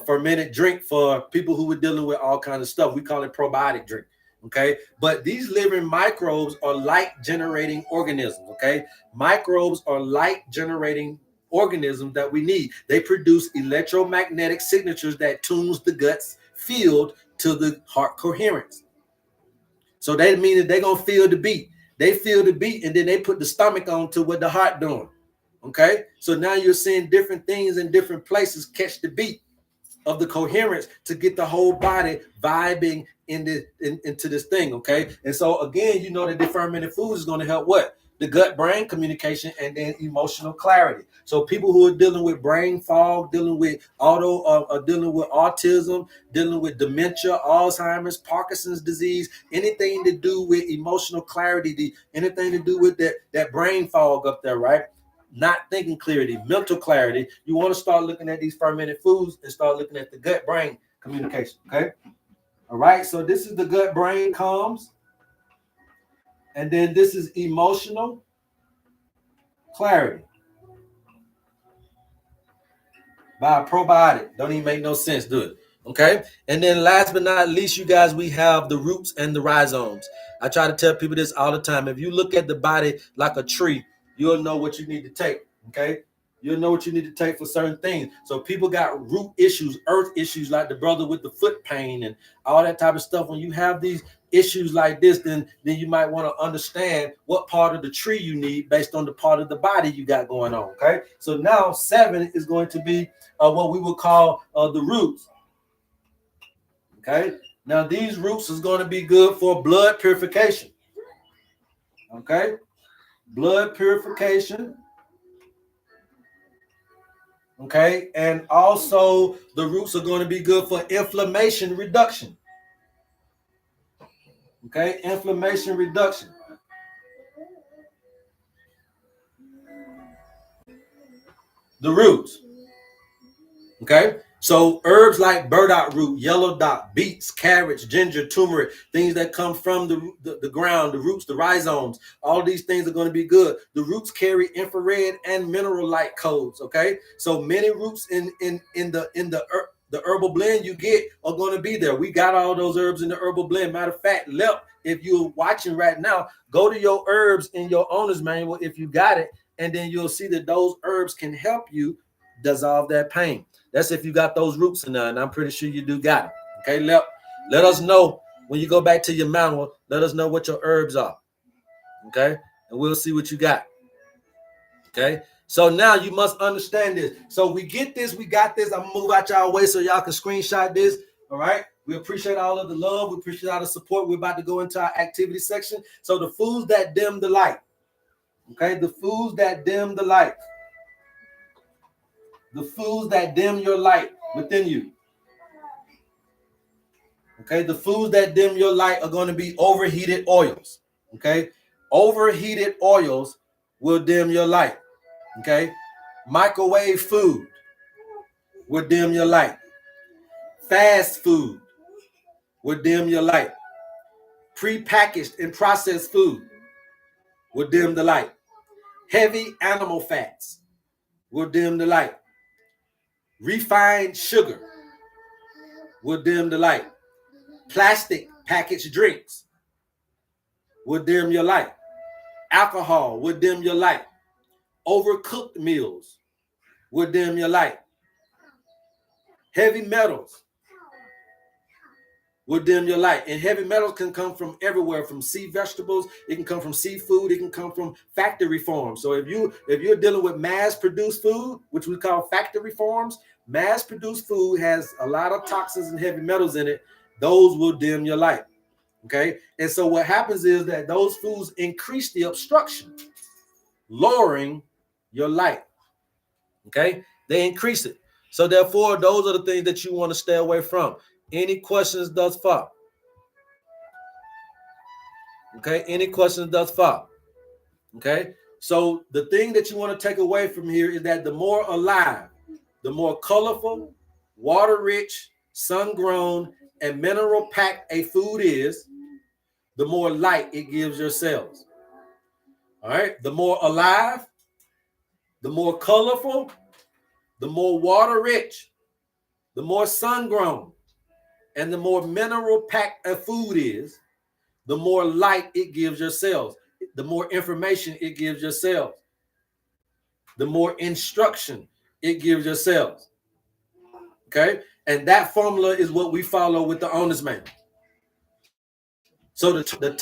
fermented drink for people who were dealing with all kinds of stuff. We call it probiotic drink. Okay, but these living microbes are light generating organisms. Okay, microbes are light generating organisms that we need. They produce electromagnetic signatures that tunes the gut's field to the heart coherence. So that means that they're gonna feel the beat. They feel the beat, and then they put the stomach on to what the heart doing. Okay, so now you're seeing different things in different places catch the beat of the coherence to get the whole body vibing into this thing. Okay, and so again, that the fermented foods is going to help what? The gut-brain communication and then emotional clarity. So people who are dealing with brain fog, dealing with dealing with autism, dealing with dementia, Alzheimer's, Parkinson's disease, anything to do with emotional clarity, anything to do with that brain fog up there, right? Not thinking clarity, mental clarity. You want to start looking at these fermented foods and start looking at the gut-brain communication. Okay. All right. So this is the gut-brain comms. And then this is emotional clarity by a probiotic. Don't even make no sense, do it? Okay. And then last but not least, you guys, we have the roots and the rhizomes. I try to tell people this all the time. If you look at the body like a tree, you'll know what you need to take. Okay. You'll know what you need to take for certain things. So people got root issues, earth issues, like the brother with the foot pain and all that type of stuff. When you have these issues like this, then you might want to understand what part of the tree you need based on the part of the body you got going on. Okay. So now 7 is going to be what we would call the roots. Okay. Now these roots is going to be good for blood purification. Okay. Blood purification. Okay, and also the roots are going to be good for inflammation reduction. Okay, inflammation reduction. The roots. Okay, so herbs like burdock root, yellow dock, beets, carrots, ginger, turmeric, things that come from the ground, the roots, the rhizomes, all these things are going to be good. The roots carry infrared and mineral light codes. Okay, so many roots in the herbal blend you get are going to be there. We got all those herbs in the herbal blend. Matter of fact, if you're watching right now, go to your herbs in your owner's manual if you got it, and then you'll see that those herbs can help you dissolve that pain. That's if you got those roots in there, and I'm pretty sure you do got it. Okay, Lep. Let us know when you go back to your manual. Let us know what your herbs are. Okay, and we'll see what you got. Okay, so now you must understand this. So we get this, we got this. I'm gonna move out y'all way so y'all can screenshot this. All right. We appreciate all of the love. We appreciate all the support. We're about to go into our activity section. So the foods that dim the light. Okay, the foods that dim the light. The foods that dim your light within you. Okay, the foods that dim your light are going to be overheated oils. Okay, overheated oils will dim your light. Okay, microwave food will dim your light. Fast food will dim your light. Prepackaged and processed food will dim the light. Heavy animal fats will dim the light. Refined sugar will dim the light. Plastic packaged drinks will dim your light. Alcohol will dim your light. Overcooked meals will dim your light. Heavy metals will dim your light. And heavy metals can come from everywhere, from sea vegetables, it can come from seafood, it can come from factory farms. So if you're dealing with mass-produced food, which we call factory farms, mass-produced food has a lot of toxins and heavy metals in it. Those will dim your light. Okay, and so what happens is that those foods increase the obstruction, lowering your light. Okay, they increase it. So therefore, those are the things that you want to stay away from. Any questions thus far? Okay, any questions thus far? Okay, so the thing that you want to take away from here is that the more alive, the more colorful, water-rich, sun-grown, and mineral-packed a food is, the more light it gives your cells. All right, the more alive, the more colorful, the more water-rich, the more sun-grown, and the more mineral-packed a food is, the more light it gives your cells, the more information it gives your cells, the more instruction it gives your cells. Okay, and that formula is what we follow with the owner's manual. So the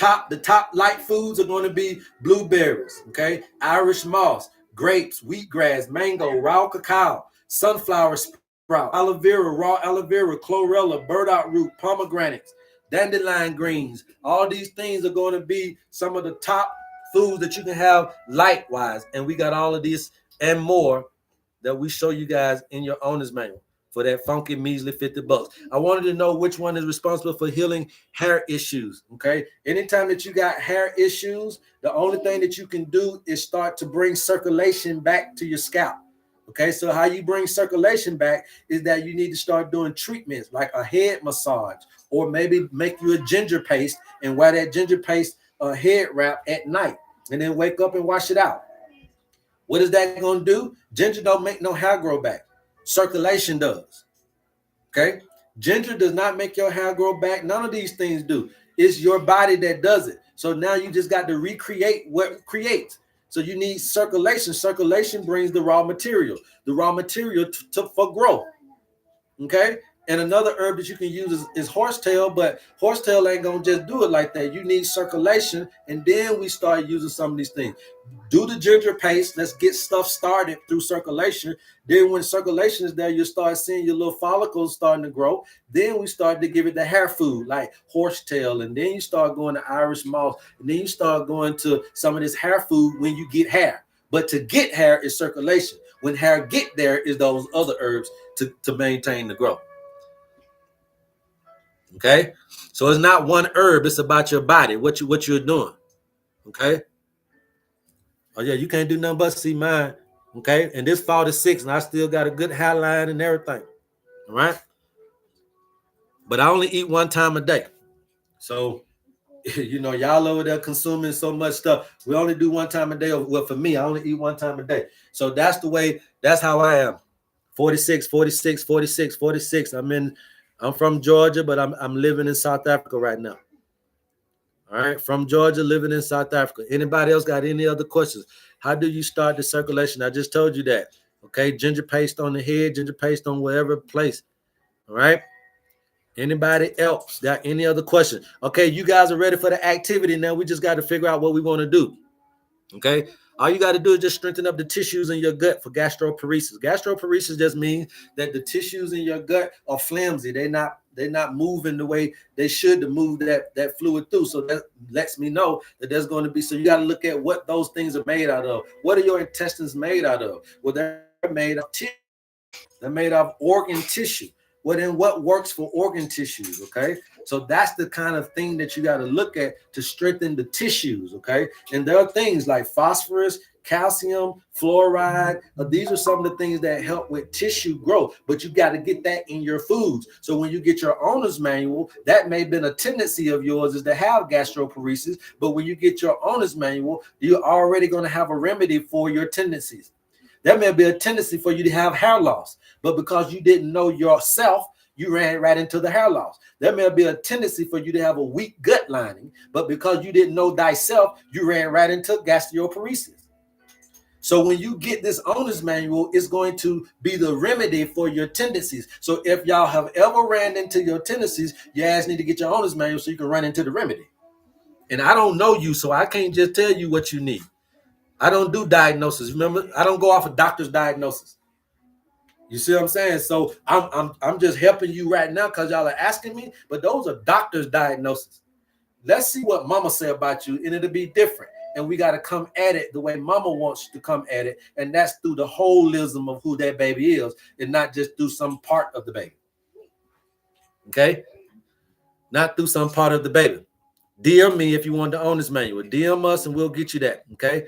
top light foods are going to be blueberries, okay, Irish moss, grapes, wheatgrass, mango, raw cacao, sunflower sprout, aloe vera, raw aloe vera, chlorella, burdock root, pomegranates, dandelion greens. All these things are going to be some of the top foods that you can have light-wise. And we got all of this and more that we show you guys in your owner's manual for that funky measly $50. I wanted to know which one is responsible for healing hair issues. Okay, anytime that you got hair issues, the only thing that you can do is start to bring circulation back to your scalp. Okay, so how you bring circulation back is that you need to start doing treatments like a head massage, or maybe make you a ginger paste and wear that ginger paste head wrap at night, and then wake up and wash it out. What is that going to do? Ginger don't make no hair grow back. Circulation does. Okay? Ginger does not make your hair grow back. None of these things do. It's your body that does it. So now you just got to recreate what creates. So you need circulation. Circulation brings the raw material. The raw material for growth. Okay? And another herb that you can use is horsetail, but horsetail ain't going to just do it like that. You need circulation, and then we start using some of these things. Do the ginger paste. Let's get stuff started through circulation. Then when circulation is there, you start seeing your little follicles starting to grow. Then we start to give it the hair food like horsetail, and then you start going to Irish moss, and then you start going to some of this hair food when you get hair. But to get hair is circulation. When hair get there is those other herbs to maintain the growth. Okay, so it's not one herb, it's about your body, what you're doing. Okay. Oh yeah, you can't do nothing but see mine. Okay, and this 46, and I still got a good hairline and everything. All right, but I only eat one time a day. So y'all over there consuming so much stuff. We only do one time a day. Well, for me, I only eat one time a day. So that's the way, that's how I am. 46, 46, 46, 46. I'm from Georgia, but I'm living in South Africa right now. All right, from Georgia, living in South Africa. Anybody else got any other questions? How do you start the circulation? I just told you that. Okay, ginger paste on the head, ginger paste on whatever place. All right. Anybody else got any other questions? Okay, you guys are ready for the activity now. We just got to figure out what we want to do. Okay, all you got to do is just strengthen up the tissues in your gut for gastroparesis. Gastroparesis just means that the tissues in your gut are flimsy. They're not moving the way they should to move that fluid through. So that lets me know that there's going to be. So you got to look at what those things are made out of. What are your intestines made out of? Well, they're made of tissue. They're made of organ tissue. Well, then what works for organ tissues? Okay, so that's the kind of thing that you got to look at to strengthen the tissues. Okay, and there are things like phosphorus, calcium, fluoride. These are some of the things that help with tissue growth, but you got to get that in your foods. So when you get your owner's manual, that may have been a tendency of yours is to have gastroparesis, but when you get your owner's manual, you're already going to have a remedy for your tendencies. There may be a tendency for you to have hair loss, but because you didn't know yourself, you ran right into the hair loss. There may be a tendency for you to have a weak gut lining, but because you didn't know thyself, you ran right into gastroparesis. So when you get this owner's manual, it's going to be the remedy for your tendencies. So if y'all have ever ran into your tendencies, you guys need to get your owner's manual so you can run into the remedy. And I don't know you, so I can't just tell you what you need. I don't do diagnosis. Remember, I don't go off a doctor's diagnosis. You see what I'm saying? So I'm just helping you right now because y'all are asking me, but those are doctor's diagnoses. Let's see what mama say about you, and it'll be different. And we got to come at it the way mama wants you to come at it, and that's through the holism of who that baby is, and not just through some part of the baby. Okay? Not through some part of the baby. DM me if you want to own this manual. DM us and we'll get you that. Okay?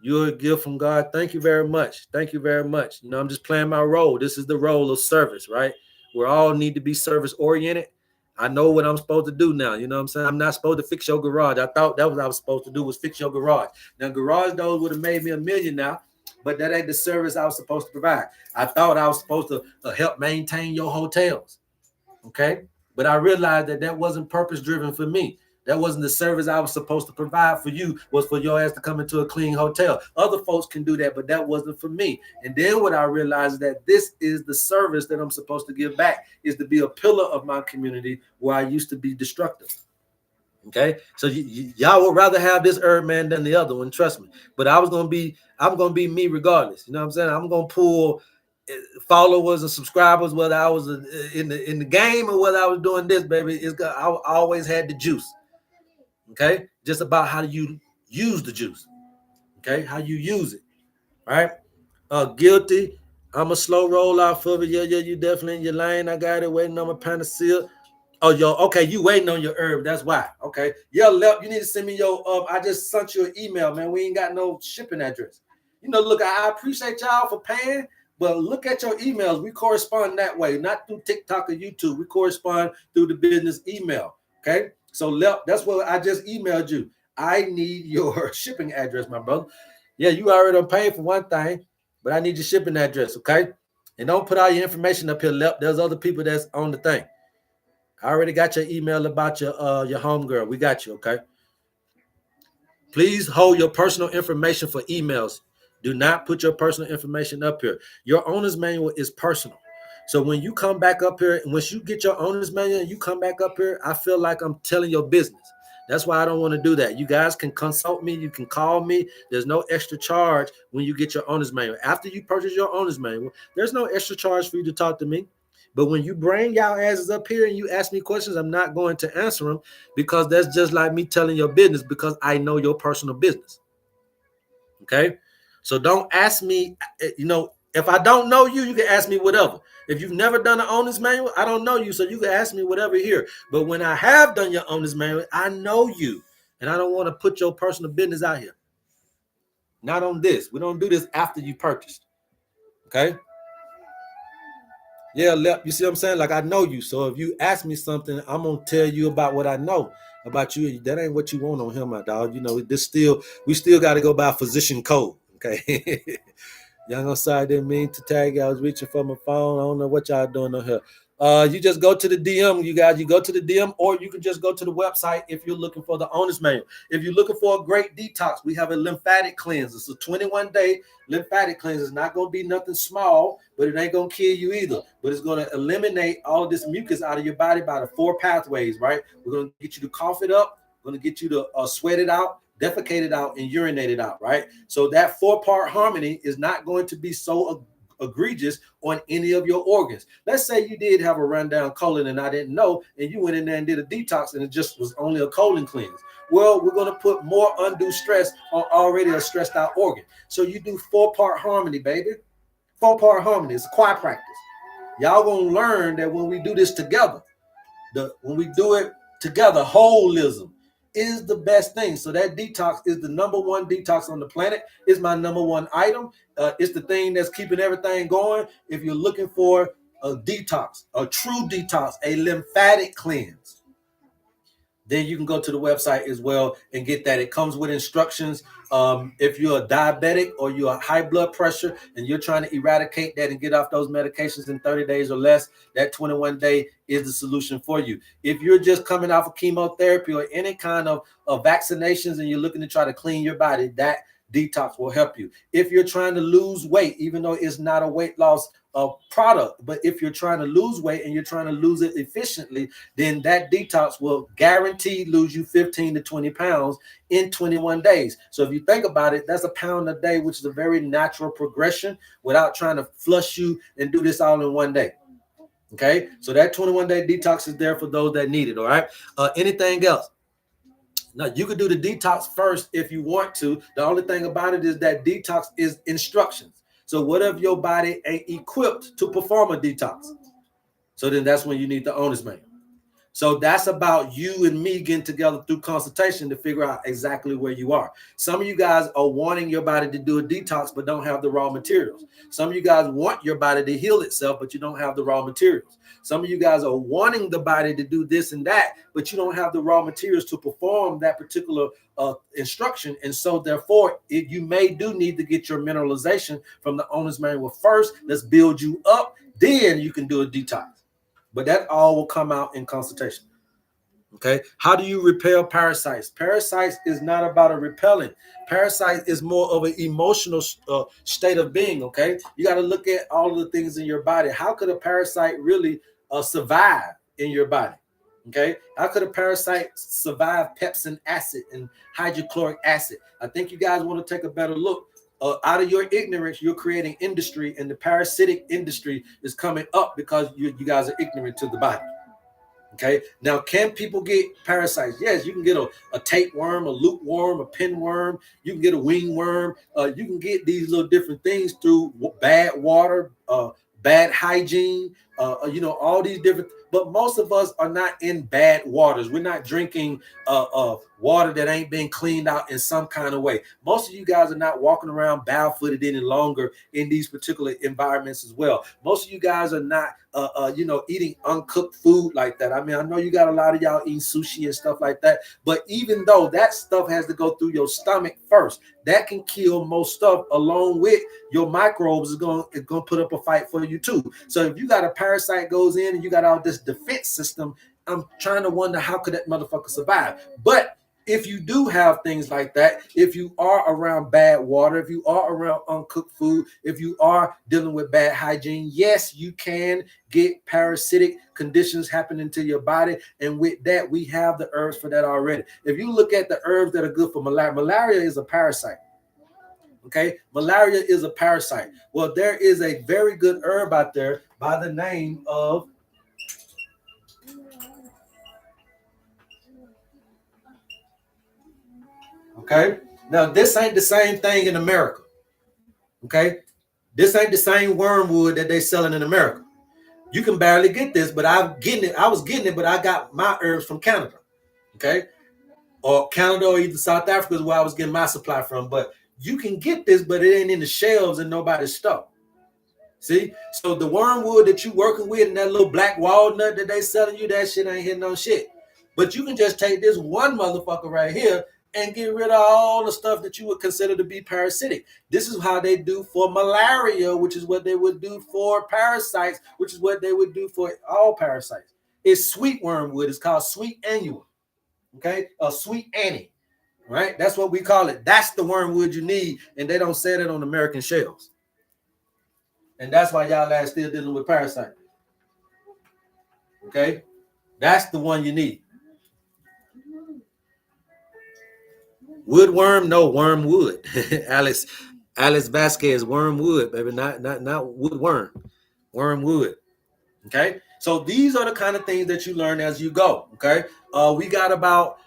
You're a gift from God. Thank you very much. Thank you very much. You know, I'm just playing my role. This is the role of service, right? We all need to be service oriented. I know what I'm supposed to do now. You know what I'm saying? I'm not supposed to fix your garage. I thought that was what I was supposed to do was fix your garage. Now, garage doors would have made me $1 million now, but that ain't the service I was supposed to provide. I thought I was supposed to help maintain your hotels. Okay? But I realized that wasn't purpose driven for me. That wasn't the service I was supposed to provide for you, was for your ass to come into a clean hotel. Other folks can do that, but that wasn't for me. And then what I realized is that this is the service that I'm supposed to give back, is to be a pillar of my community where I used to be destructive. Okay, so y'all would rather have this HerbMan than the other one, trust me. But I'm gonna be me regardless. You know what I'm saying? I'm gonna pull followers and subscribers, whether I was in the game or whether I was doing this, baby. I always had the juice. Okay, just about how you use the juice. Okay, how you use it. Right? Guilty. I'm a slow roll out for it. Yeah, you definitely in your lane. I got it. Waiting on my panacea. Oh, okay, you waiting on your herb. That's why. Okay. Yeah, you need to send me your I just sent you an email, man. We ain't got no shipping address. You know, look, I appreciate y'all for paying, but look at your emails. We correspond that way, not through TikTok or YouTube. We correspond through the business email. Okay. So that's what I just emailed you. I need your shipping address, my brother. Yeah, you already done paid for one thing, but I need your shipping address, okay? And don't put all your information up here, Lep. There's other people that's on the thing. I already got your email about your homegirl. We got you, okay? Please hold your personal information for emails. Do not put your personal information up here. Your owner's manual is personal. So when you come back up here, and once you get your owner's manual and you come back up here, I feel like I'm telling your business. That's why I don't want to do that. You guys can consult me. You can call me. There's no extra charge when you get your owner's manual. After you purchase your owner's manual, there's no extra charge for you to talk to me. But when you bring y'all asses up here and you ask me questions, I'm not going to answer them, because that's just like me telling your business, because I know your personal business. Okay? So don't ask me, you know, if I don't know you, you can ask me whatever. If you've never done an owner's manual, I don't know you, so you can ask me whatever here. But when I have done your owner's manual, I know you, and I don't want to put your personal business out here. Not on this. We don't do this after you purchased. Okay? Yeah, you see what I'm saying? Like, I know you, so if you ask me something, I'm gonna tell you about what I know about you. That ain't what you want on him, my dog. You know, we still got to go by physician code. Okay. Young on side didn't mean to tag you. I was reaching for my phone. I don't know what y'all doing on here. You just go to the DM, you guys. You go to the DM, or you can just go to the website if you're looking for the owner's manual. If you're looking for a great detox, we have a lymphatic cleanse. It's a 21-day lymphatic cleanse. It's not going to be nothing small, but it ain't going to kill you either. But it's going to eliminate all of this mucus out of your body by the 4 pathways, right? We're going to get you to cough it up. We're going to get you to sweat it out, defecate it out, and urinate it out, right? So that 4-part harmony is not going to be so egregious on any of your organs. Let's say you did have a rundown colon and I didn't know, and you went in there and did a detox and it just was only a colon cleanse. Well, we're going to put more undue stress on already a stressed out organ. So you do 4-part harmony, baby. 4-part harmony. It's a choir practice. Y'all going to learn that when we do this together, when we do it together, holism is the best thing. So that detox is the #1 detox on the planet. It's my #1 item. It's the thing that's keeping everything going. If you're looking for a detox, a true detox, a lymphatic cleanse, then you can go to the website as well and get that. It comes with instructions. If you're a diabetic or you're a high blood pressure and you're trying to eradicate that and get off those medications in 30 days or less, that 21-day is the solution for you. If you're just coming off of chemotherapy or any kind of vaccinations and you're looking to try to clean your body, that detox will help you. If you're trying to lose weight, even though it's not a weight loss product, but if you're trying to lose weight and you're trying to lose it efficiently, then that detox will guarantee lose you 15 to 20 pounds in 21 days. So if you think about it, that's a pound a day, which is a very natural progression without trying to flush you and do this all in one day. Okay, so that 21-day detox is there for those that need it. All right, anything else? Now, you could do the detox first if you want to. The only thing about it is that detox is instructions. So what if your body ain't equipped to perform a detox? So then that's when you need the owner's manual. So that's about you and me getting together through consultation to figure out exactly where you are. Some of you guys are wanting your body to do a detox, but don't have the raw materials. Some of you guys want your body to heal itself, but you don't have the raw materials. Some of you guys are wanting the body to do this and that, but you don't have the raw materials to perform that particular instruction. And so therefore, you may do need to get your mineralization from the owner's manual first. Let's build you up. Then you can do a detox. But that all will come out in consultation. Okay. How do you repel parasites? Parasites is not about a repelling. Parasite is more of an emotional state of being. Okay. You got to look at all of the things in your body. How could a parasite really survive in your body? Okay. How could a parasite survive pepsin acid and hydrochloric acid? I think you guys want to take a better look. Out of your ignorance, you're creating industry, and the parasitic industry is coming up because you guys are ignorant to the body. Okay. Now, can people get parasites? Yes, you can get a tapeworm, a loopworm, a pinworm. You can get a wingworm. You can get these little different things through bad water, bad hygiene, all these different. But most of us are not in bad waters. We're not drinking water that ain't been cleaned out in some kind of way. Most of you guys are not walking around barefooted any longer in these particular environments as well. Most of you guys are not, eating uncooked food like that. I mean, I know you got a lot of y'all eating sushi and stuff like that. But even though that stuff has to go through your stomach first, that can kill most stuff along with your microbes is going to put up a fight for you too. So if you got a parasite goes in and you got all this defense system, I'm trying to wonder how could that motherfucker survive. But if you do have things like that, if you are around bad water, if you are around uncooked food, if you are dealing with bad hygiene, yes, you can get parasitic conditions happening to your body. And with that, we have the herbs for that already. If you look at the herbs that are good for malaria is a parasite. Okay, malaria is a parasite. Well, there is a very good herb out there by the name of okay. Now, this ain't the same thing in America. Okay. This ain't the same wormwood that they selling in America. You can barely get this, but I was getting it, but I got my herbs from Canada. Okay. Or Canada or either South Africa is where I was getting my supply from. But you can get this, but it ain't in the shelves in nobody's store. See? So the wormwood that you working with and that little black walnut that they selling you, that shit ain't hitting no shit. But you can just take this one motherfucker right here and get rid of all the stuff that you would consider to be parasitic. This is how they do for malaria, which is what they would do for parasites, which is what they would do for all parasites. It's sweet wormwood. It's called sweet annual. Okay, a sweet annie. Right? That's what we call it. That's the wormwood you need, and they don't sell it on American shelves. And that's why y'all are still dealing with parasites. Okay, that's the one you need. Woodworm, no, wormwood. Alex Vasquez, wormwood, baby, not woodworm, wormwood. Okay, so these are the kind of things that you learn as you go. Okay, we got about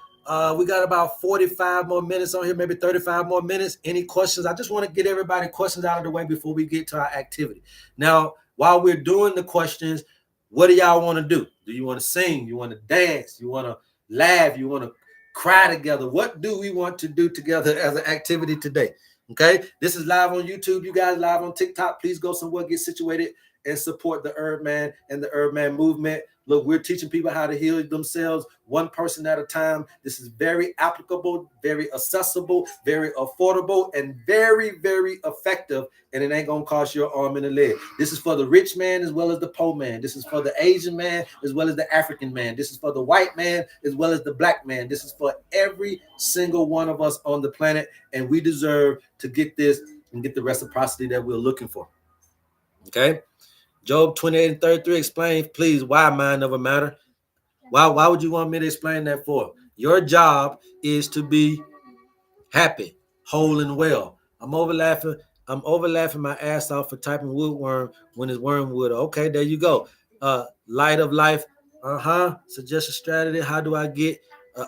45 more minutes on here, maybe 35 more minutes. Any questions? I just want to get everybody questions out of the way before we get to our activity. Now, while we're doing the questions, what do y'all want to do? Do you want to sing? You want to dance? You want to laugh? You want to cry together? What do we want to do together as an activity today? Okay, this is live on YouTube. You guys live on TikTok. Please go somewhere, get situated, and support the HerbMan and the HerbMan movement. Look, we're teaching people how to heal themselves one person at a time. This is very applicable, very accessible, very affordable, and very, very effective. And it ain't going to cost your arm and a leg. This is for the rich man as well as the poor man. This is for the Asian man as well as the African man. This is for the white man as well as the black man. This is for every single one of us on the planet. And we deserve to get this and get the reciprocity that we're looking for. Okay? Job 28 and 33 explains, please, why mind over matter. Why would you want me to explain that for? Your job is to be happy, whole, and well. I'm over laughing my ass off for typing woodworm when it's wormwood. Okay, there you go. Light of life. Suggest a strategy. How do I get?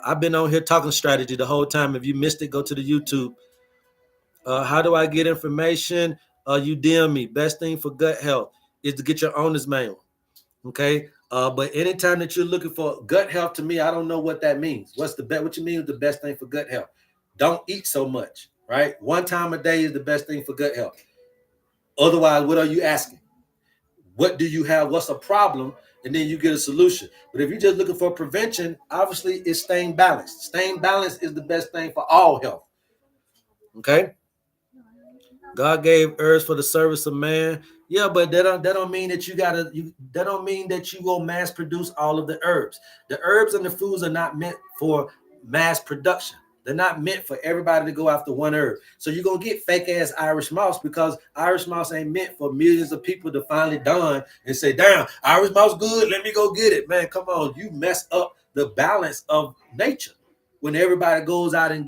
I've been on here talking strategy the whole time. If you missed it, go to the YouTube. How do I get information? You DM me. Best thing for gut health is to get your owner's manual. Okay. But anytime that you're looking for gut health, to me, I don't know what that means. What you mean is the best thing for gut health? Don't eat so much, right? One time a day is the best thing for gut health. Otherwise, what are you asking? What do you have? What's a problem? And then you get a solution. But if you're just looking for prevention, obviously it's staying balanced. Staying balanced is the best thing for all health. Okay. God gave herbs for the service of man. Yeah, but that don't mean that that don't mean that you go mass produce all of the herbs. The herbs and the foods are not meant for mass production. They're not meant for everybody to go after one herb. So you're gonna get fake ass Irish mouse because Irish mouse ain't meant for millions of people to finally dawn and say, damn, Irish mouse good, let me go get it. Man, come on, you mess up the balance of nature when everybody goes out and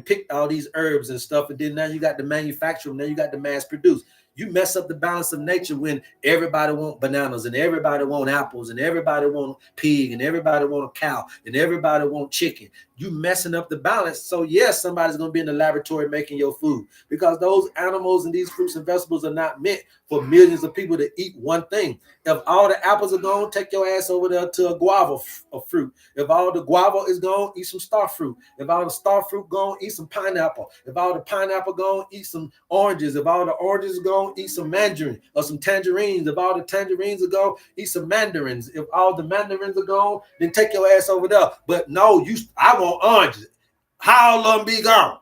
pick all these herbs and stuff, and then now you got the manufacturer, now you got the mass produce. You mess up the balance of nature when everybody want bananas and everybody want apples and everybody want pig and everybody want a cow and everybody want chicken. You messing up the balance. So yes, somebody's going to be in the laboratory making your food because those animals and these fruits and vegetables are not meant for millions of people to eat one thing. If all the apples are gone, take your ass over there to a guava fruit. If all the guava is gone, eat some star fruit. If all the star fruit gone, eat some pineapple. If all the pineapple gone, eat some oranges. If all the oranges are gone, eat some mandarin or some tangerines. If all the tangerines are gone, eat some mandarins. If all the mandarins are gone, then take your ass over there. But no, I want oranges. How long be gone?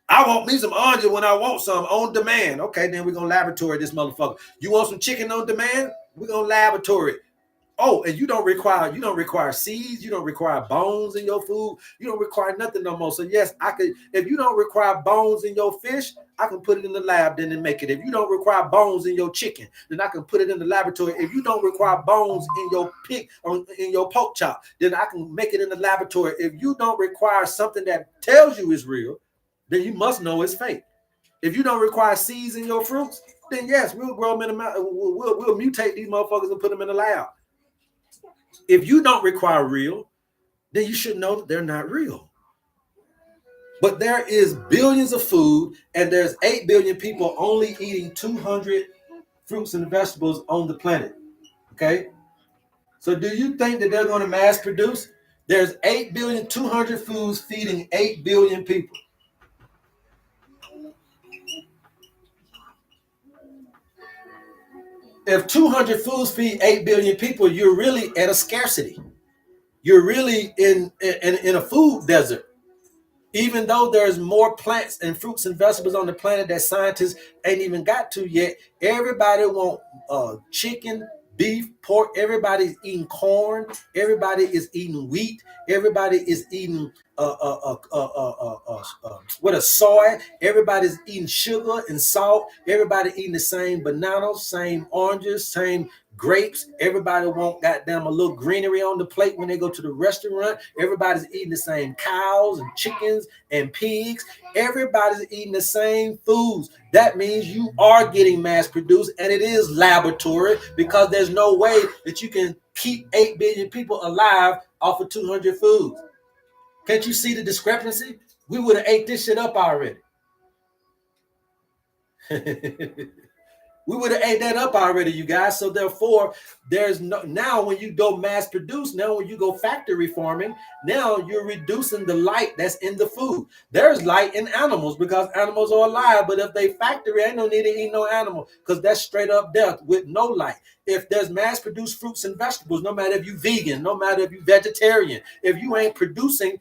I want me some oranges when I want some on demand. Okay, then we're gonna laboratory this motherfucker. You want some chicken on demand? We're gonna laboratory. Oh, and you don't require seeds, you don't require bones in your food, you don't require nothing no more. So yes, I could, if you don't require bones in your fish, I can put it in the lab then and make it. If you don't require bones in your chicken, then I can put it in the laboratory. If you don't require bones in your pig or in your pork chop, then I can make it in the laboratory. If you don't require something that tells you is real, then you must know it's fake. If you don't require seeds in your fruits, then yes, we'll grow them in the we'll mutate these motherfuckers and put them in the lab. If you don't require real, then you should know that they're not real. But there is billions of food, and there's 8 billion people only eating 200 fruits and vegetables on the planet. Okay? So do you think that they're going to mass produce? There's 8 billion 200 foods feeding 8 billion people. If 200 foods feed 8 billion people, you're really at a scarcity. You're really in a food desert. Even though there's more plants and fruits and vegetables on the planet that scientists ain't even got to yet, everybody want chicken, beef, pork. Everybody's eating corn. Everybody is eating wheat. Everybody is eating what a soy. Everybody's eating sugar and salt. Everybody eating the same bananas, same oranges, same grapes. Everybody want goddamn a little greenery on the plate when they go to the restaurant. Everybody's eating the same cows and chickens and pigs. Everybody's eating the same foods. That means you are getting mass produced, and it is laboratory, because there's no way that you can keep 8 billion people alive off of 200 foods. Can't you see the discrepancy? We would have ate this shit up already. We would have ate that up already, you guys. So therefore, there's no, now when you go mass produce, now when you go factory farming, now you're reducing the light that's in the food. There's light in animals because animals are alive, but if they factory, ain't no need to eat no animal, because that's straight up death with no light. If there's mass produced fruits and vegetables, no matter if you vegan, no matter if you vegetarian, if you ain't producing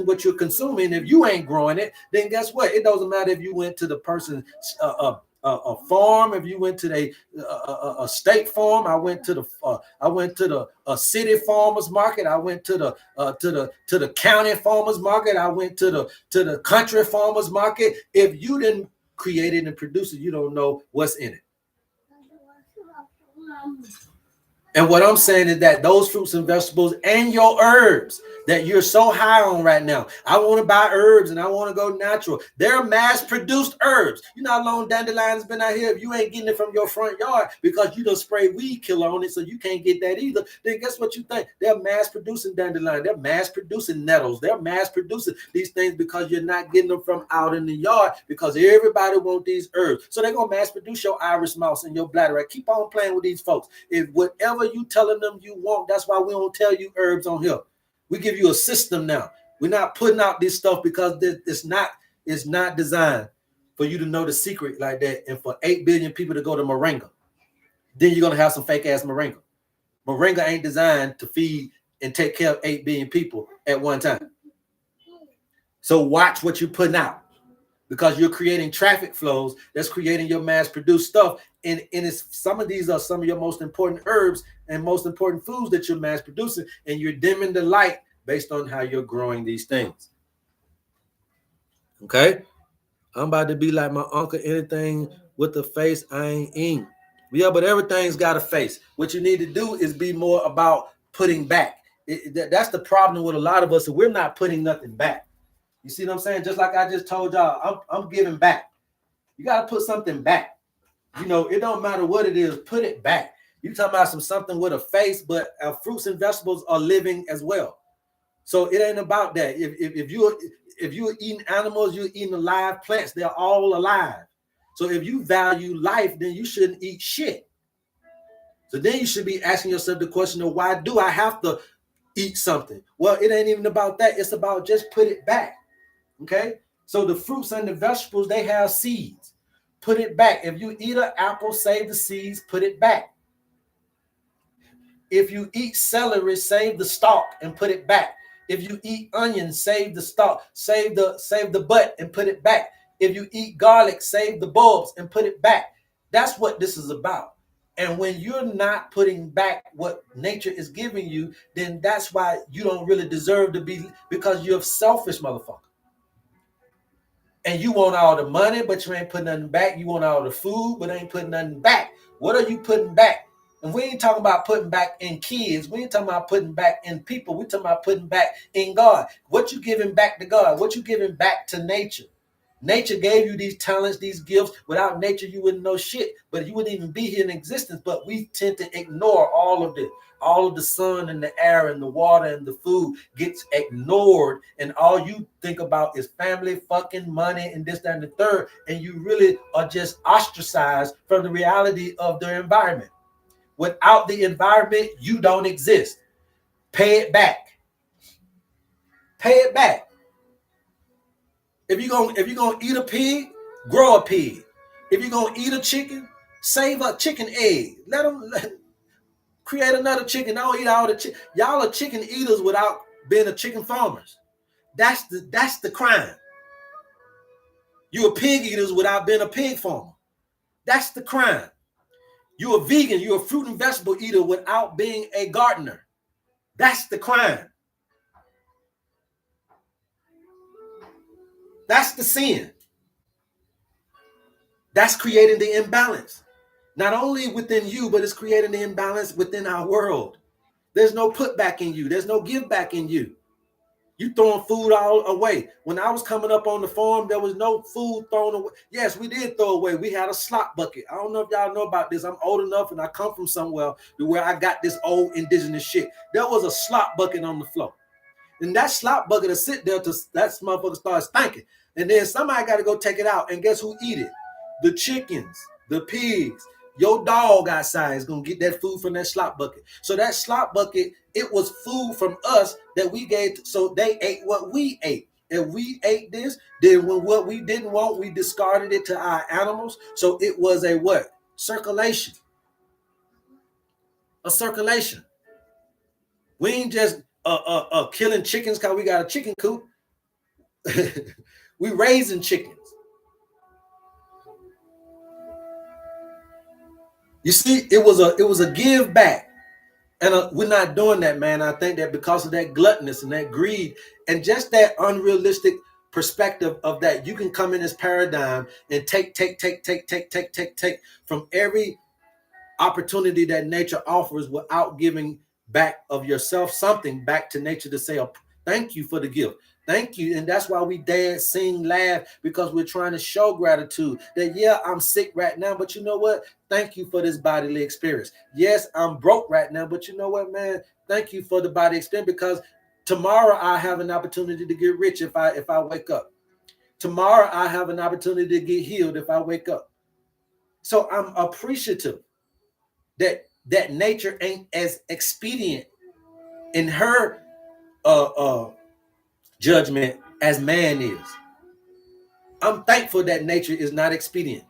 what you're consuming, if you ain't growing it, then guess what? It doesn't matter if you went to the person's a farm. If you went to a state farm, I went to the city farmers market. I went to the county farmers market. I went to the country farmers market. If you didn't create it and produce it, you don't know what's in it. And what I'm saying is that those fruits and vegetables and your herbs that you're so high on right now, I want to buy herbs and I want to go natural. They're mass-produced herbs. You know how long dandelion's been out here? If you ain't getting it from your front yard because you done spray weed killer on it, so you can't get that either, then guess what you think? They're mass-producing dandelion. They're mass-producing nettles. They're mass-producing these things because you're not getting them from out in the yard, because everybody wants these herbs. So they're going to mass-produce your Irish mouse and your bladderwrack. Keep on playing with these folks. If whatever you telling them you want, that's why we don't tell you herbs on here. We give you a system now. We're not putting out this stuff because it's not designed for you to know the secret like that, and for 8 billion people to go to moringa. Then you're gonna have some fake ass moringa. Moringa ain't designed to feed and take care of 8 billion people at one time. So watch what you're putting out, because you're creating traffic flows that's creating your mass-produced stuff. And some of these are some of your most important herbs and most important foods that you're mass-producing, and you're dimming the light based on how you're growing these things. Okay? I'm about to be like my uncle, anything with a face, I ain't eating. Yeah, but everything's got a face. What you need to do is be more about putting back. That's the problem with a lot of us. We're not putting nothing back. You see what I'm saying? Just like I just told y'all, I'm giving back. You got to put something back. You know, it don't matter what it is, put it back. You talking about something with a face, but fruits and vegetables are living as well. So it ain't about that. If you're eating animals, you're eating alive plants. They're all alive. So if you value life, then you shouldn't eat shit. So then you should be asking yourself the question of, why do I have to eat something? Well, it ain't even about that. It's about just put it back. Okay? So the fruits and the vegetables, they have seeds. Put it back. If you eat an apple, save the seeds, put it back. If you eat celery, save the stalk and put it back. If you eat onions, save the stalk, save the butt and put it back. If you eat garlic, save the bulbs and put it back. That's what this is about. And when you're not putting back what nature is giving you, then that's why you don't really deserve to be, because you're a selfish motherfucker. And you want all the money, but you ain't putting nothing back. You want all the food, but ain't putting nothing back. What are you putting back? And we ain't talking about putting back in kids. We ain't talking about putting back in people. We talking about putting back in God. What you giving back to God? What you giving back to nature? Nature gave you these talents, these gifts. Without nature, you wouldn't know shit. But you wouldn't even be here in existence. But we tend to ignore all of this. All of the sun and the air and the water and the food gets ignored. And all you think about is family, fucking money, and this, that, and the third. And you really are just ostracized from the reality of their environment. Without the environment, you don't exist. Pay it back. Pay it back. If you're gonna eat a pig, grow a pig. If you're gonna eat a chicken, save a chicken egg. Let them create another chicken. Don't eat all the chicken. Y'all are chicken eaters without being a chicken farmers. That's the crime. You're a pig eater without being a pig farmer. That's the crime. You're a vegan. You're a fruit and vegetable eater without being a gardener. That's the crime. That's the sin. That's creating the imbalance. Not only within you, but it's creating the imbalance within our world. There's no put back in you. There's no give back in you. You throwing food all away. When I was coming up on the farm, there was no food thrown away. Yes, we did throw away. We had a slop bucket. I don't know if y'all know about this. I'm old enough and I come from somewhere where I got this old indigenous shit. There was a slop bucket on the floor. And that slop bucket will sit there till that motherfucker starts stinking. And then somebody got to go take it out. And guess who eat it? The chickens, the pigs. Your dog outside is going to get that food from that slop bucket. So that slop bucket, it was food from us that we gave. So they ate what we ate. If we ate this, then when what we didn't want, we discarded it to our animals. So it was a what? Circulation. A circulation. We ain't just killing chickens because we got a chicken coop. We raising chickens. You see, it was a give back, and we're not doing that, man. I think that because of that gluttonous and that greed and just that unrealistic perspective of that, you can come in this paradigm and take from every opportunity that nature offers without giving back of yourself something back to nature to say, oh, thank you for the gift. Thank you. And that's why we dance, sing, laugh, because we're trying to show gratitude that, yeah, I'm sick right now, but you know what? Thank you for this bodily experience. Yes, I'm broke right now, but you know what, man? Thank you for the body experience, because tomorrow I have an opportunity to get rich if I wake up. Tomorrow I have an opportunity to get healed if I wake up. So I'm appreciative that nature ain't as expedient in her judgment as man is. I'm thankful that nature is not expedient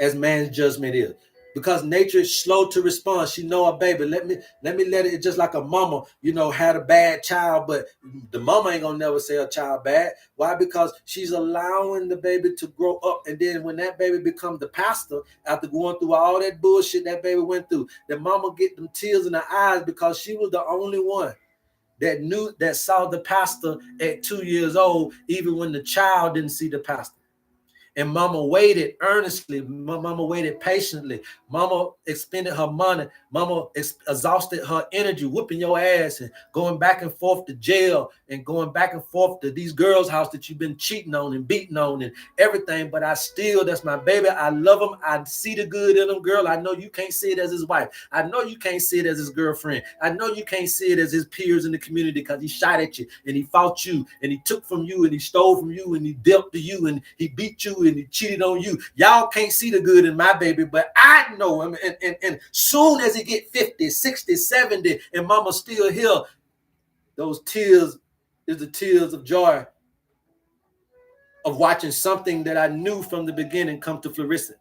as man's judgment is, because nature is slow to respond. She know a baby. Let me let it, just like a mama, had a bad child, but the mama ain't gonna never say a child bad. Why? Because she's allowing the baby to grow up, and then when that baby becomes the pastor, after going through all that bullshit that baby went through, the mama get them tears in her eyes because she was the only one that saw the pastor at 2 years old, even when the child didn't see the pastor. And mama waited earnestly. Mama waited patiently. Mama expended her money. Mama exhausted her energy, whooping your ass and going back and forth to jail and going back and forth to these girls' house that you've been cheating on and beating on and everything. But that's my baby. I love him. I see the good in him, girl. I know you can't see it as his wife. I know you can't see it as his girlfriend. I know you can't see it as his peers in the community because he shot at you and he fought you and he took from you and he stole from you and he dealt to you and he beat you and he cheated on you. Y'all can't see the good in my baby, but I know him. And soon as he get 50, 60, 70, and mama still here, those tears is the tears of joy of watching something that I knew from the beginning come to flourishing.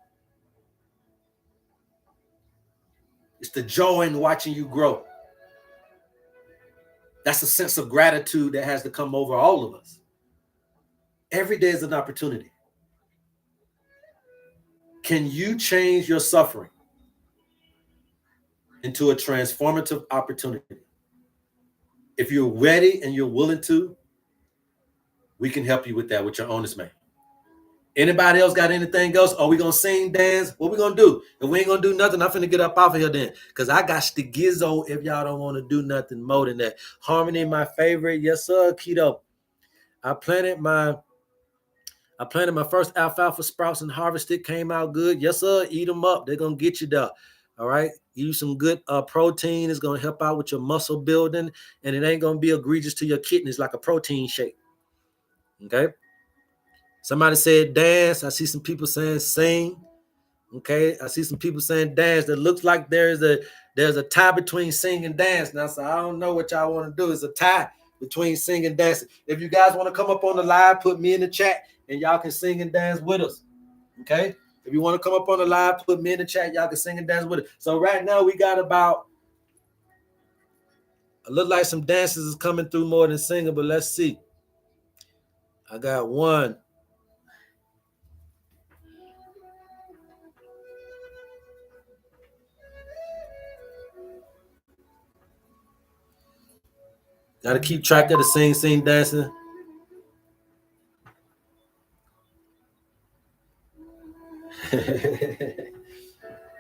It's the joy in watching you grow. That's a sense of gratitude that has to come over all of us. Every day is an opportunity. Can you change your suffering into a transformative opportunity? If you're ready and you're willing to, we can help you with that with your honest man. Anybody else got anything else? Are we going to sing, dance? What we going to do? If we ain't going to do nothing, I'm finna get up off of here then. Because I got the gizzo if y'all don't want to do nothing more than that. Harmony, my favorite. Yes, sir, keto. I planted my first alfalfa sprouts and harvested. Came out good. Yes, sir. Eat them up. They're going to get you there. All right. Use some good protein. It's going to help out with your muscle building. And it ain't going to be egregious to your kidneys like a protein shake. Okay. Somebody said dance. I see some people saying sing. Okay. I see some people saying dance. That looks like there's a tie between sing and dance. Now, so I don't know what y'all want to do. It's a tie between sing and dancing. If you guys want to come up on the live, put me in the chat and y'all can sing and dance with us. Okay. If you want to come up on the live, put me in the chat. Y'all can sing and dance with us. So right now we got about, it look like some dances is coming through more than singing, but let's see. I got one. Got to keep track of the sing dancing.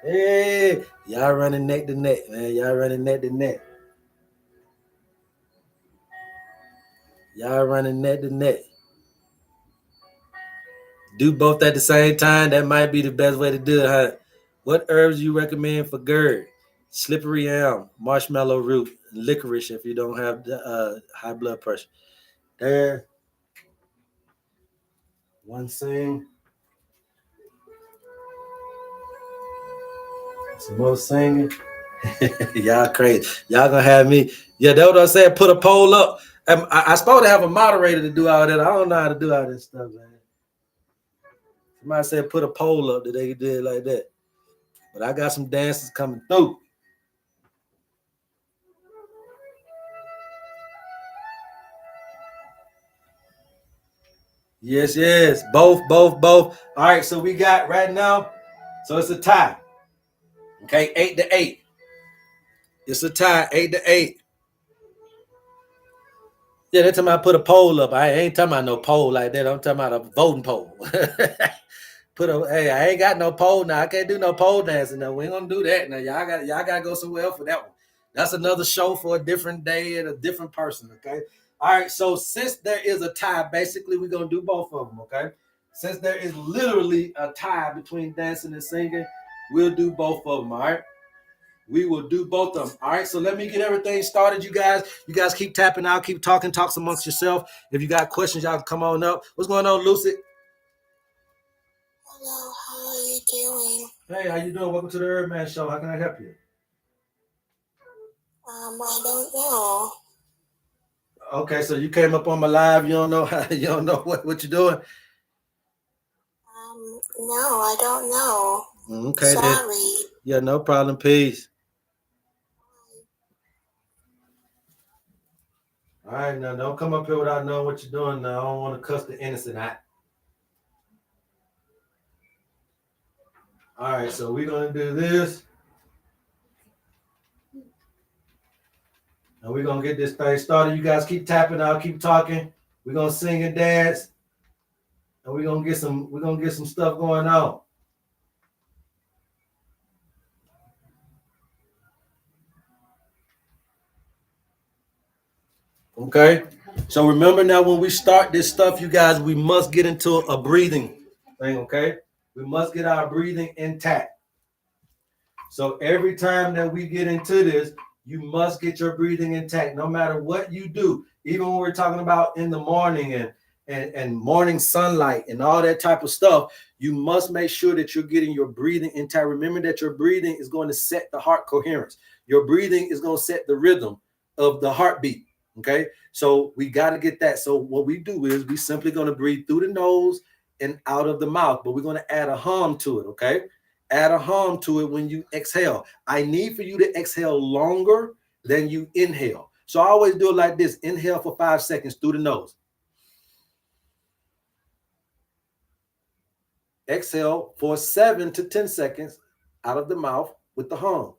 Hey, y'all running neck to neck, man. Y'all running neck to neck. Y'all running neck to neck. Do both at the same time. That might be the best way to do it, huh? What herbs you recommend for GERD? Slippery elm, marshmallow root, licorice if you don't have the high blood pressure. There. One sing. Some more singing. Y'all crazy. Y'all gonna have me. Yeah, that's what I said. Put a poll up. I supposed to have a moderator to do all that. I don't know how to do all this stuff, man. Somebody said put a poll up that they could do it like that. But I got some dances coming through. Yes, yes. Both. All right, so we got right now. So it's a tie. Okay, 8-8. It's a tie, 8-8. Yeah, they're talking about put a poll up. I ain't talking about no poll like that. I'm talking about a voting poll. Hey, I ain't got no pole now. I can't do no pole dancing now. We ain't gonna do that now. Y'all gotta go somewhere else for that one. That's another show for a different day and a different person. Okay. All right. So since there is a tie, basically we're gonna do both of them. Okay. Since there is literally a tie between dancing and singing, we'll do both of them. All right. We will do both of them. All right. So let me get everything started, you guys. You guys keep tapping out, keep talking, talk amongst yourself. If you got questions, y'all can come on up. What's going on, Lucy? Hello, how are you doing? Hey, how you doing? Welcome to the HerbMan Show. How can I help you? I don't know. Okay, so you came up on my live. You don't know you don't know what you're doing. No, I don't know. Okay, sorry. then. Yeah, no problem. Peace. All right, now don't come up here without knowing what you're doing. Now I don't want to cuss the innocent out. All right, so we're gonna do this, and we're gonna get this thing started. You guys keep tapping. I'll keep talking. We're gonna sing and dance, and we're gonna get some stuff going on. Okay. So remember now, when we start this stuff, you guys, we must get into a breathing thing. Okay. We must get our breathing intact. So every time that we get into this, you must get your breathing intact, no matter what you do. Even when we're talking about in the morning and morning sunlight and all that type of stuff, you must make sure that you're getting your breathing intact. Remember that your breathing is going to set the heart coherence. Your breathing is going to set the rhythm of the heartbeat. Okay, so we got to get that. So what we do is we simply going to breathe through the nose and out of the mouth, but we're going to add a hum to it. Okay, add a hum to it when you exhale. I need for you to exhale longer than you inhale. So I always do it like this. Inhale for 5 seconds through the nose. Exhale for 7 to 10 seconds out of the mouth with the hum.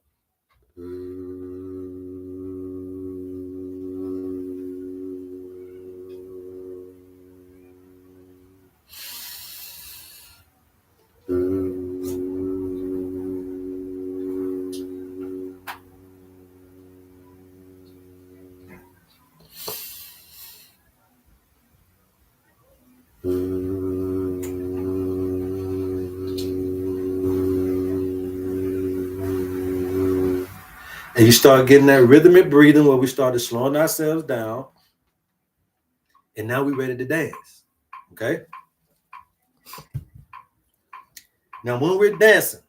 And you start getting that rhythmic breathing where we started slowing ourselves down. And now we're ready to dance. Okay? Now, when we're dancing,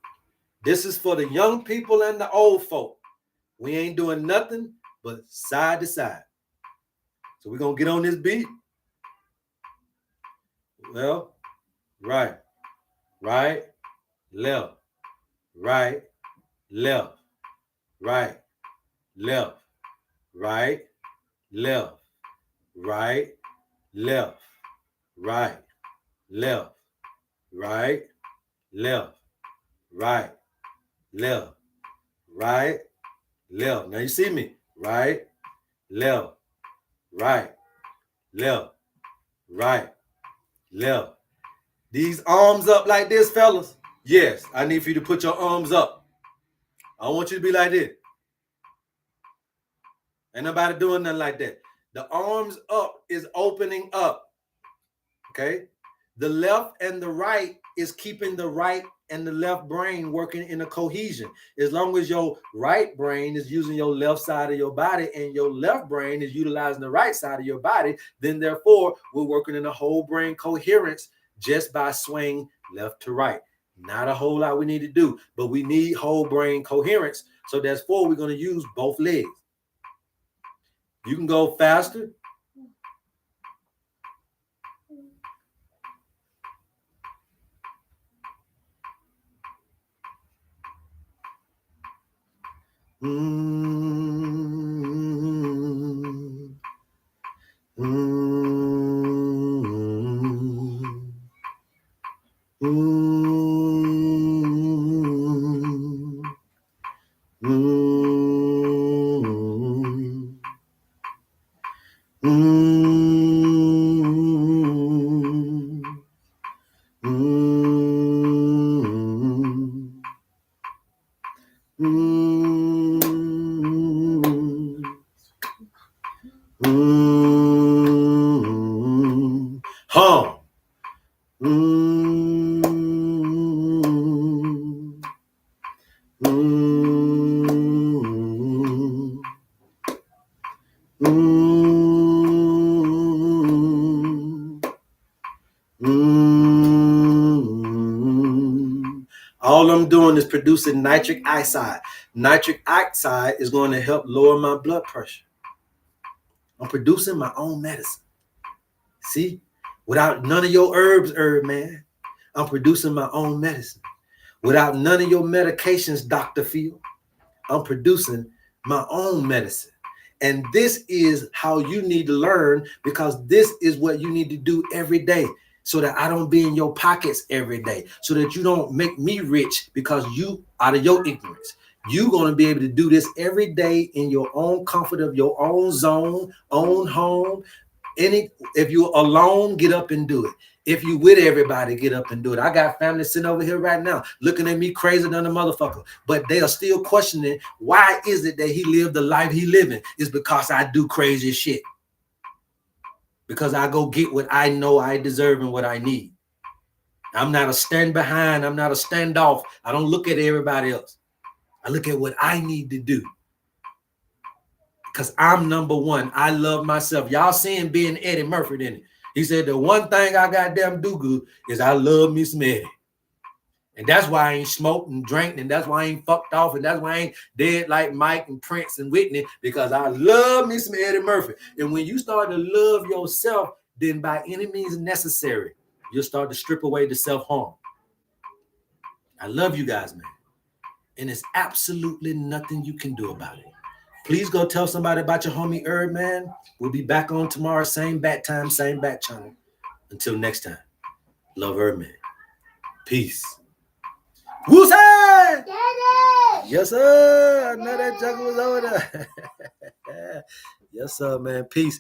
this is for the young people and the old folk. We ain't doing nothing but side to side. So we're going to get on this beat. Well, right, left, right, left, right, left, right, left, right, left, right, left, right, left, right, left, right, left. Now you see me. Right, left, right, left, right, left. These arms up like this, fellas. Yes, I need for you to put your arms up. I want you to be like this. Ain't nobody doing nothing like that. The arms up is opening up. Okay? The left and the right is keeping the right and the left brain working in a cohesion. As long as your right brain is using your left side of your body and your left brain is utilizing the right side of your body, then therefore we're working in a whole brain coherence just by swaying left to right. Not a whole lot we need to do, but we need whole brain coherence. So therefore we're going to use both legs. You can go faster. Hum. All I'm doing is producing nitric oxide. Nitric oxide is going to help lower my blood pressure. I'm producing my own medicine. See? Without none of your herbs, HerbMan, I'm producing my own medicine. Without none of your medications, Dr. Phil, I'm producing my own medicine. And this is how you need to learn, because this is what you need to do every day, so that I don't be in your pockets every day, so that you don't make me rich because you, out of your ignorance, you're going to be able to do this every day in your own comfort of your own zone, own home. If you're alone, get up and do it. If you with everybody, get up and do it. I got family sitting over here right now looking at me crazy than a motherfucker, but they are still questioning, why is it that he lived the life he living? It's because I do crazy shit. Because I go get what I know I deserve and what I need. I'm not a stand behind. I'm not a standoff. I don't look at everybody else. I look at what I need to do. Because I'm number one. I love myself. Y'all seeing being Eddie Murphy, didn't it? He said, the one thing I goddamn do good is I love me some Eddie. And that's why I ain't smoked and drank, and that's why I ain't fucked off, and that's why I ain't dead like Mike and Prince and Whitney, because I love me some Eddie Murphy. And when you start to love yourself, then by any means necessary, you'll start to strip away the self-harm. I love you guys, man. And there's absolutely nothing you can do about it. Please go tell somebody about your homie HerbMan. We'll be back on tomorrow, same bat time, same bat channel. Until next time, love HerbMan. Peace. Woosay! Daddy! Yes, sir. I know that jungle was over there. Yes, sir, man. Peace.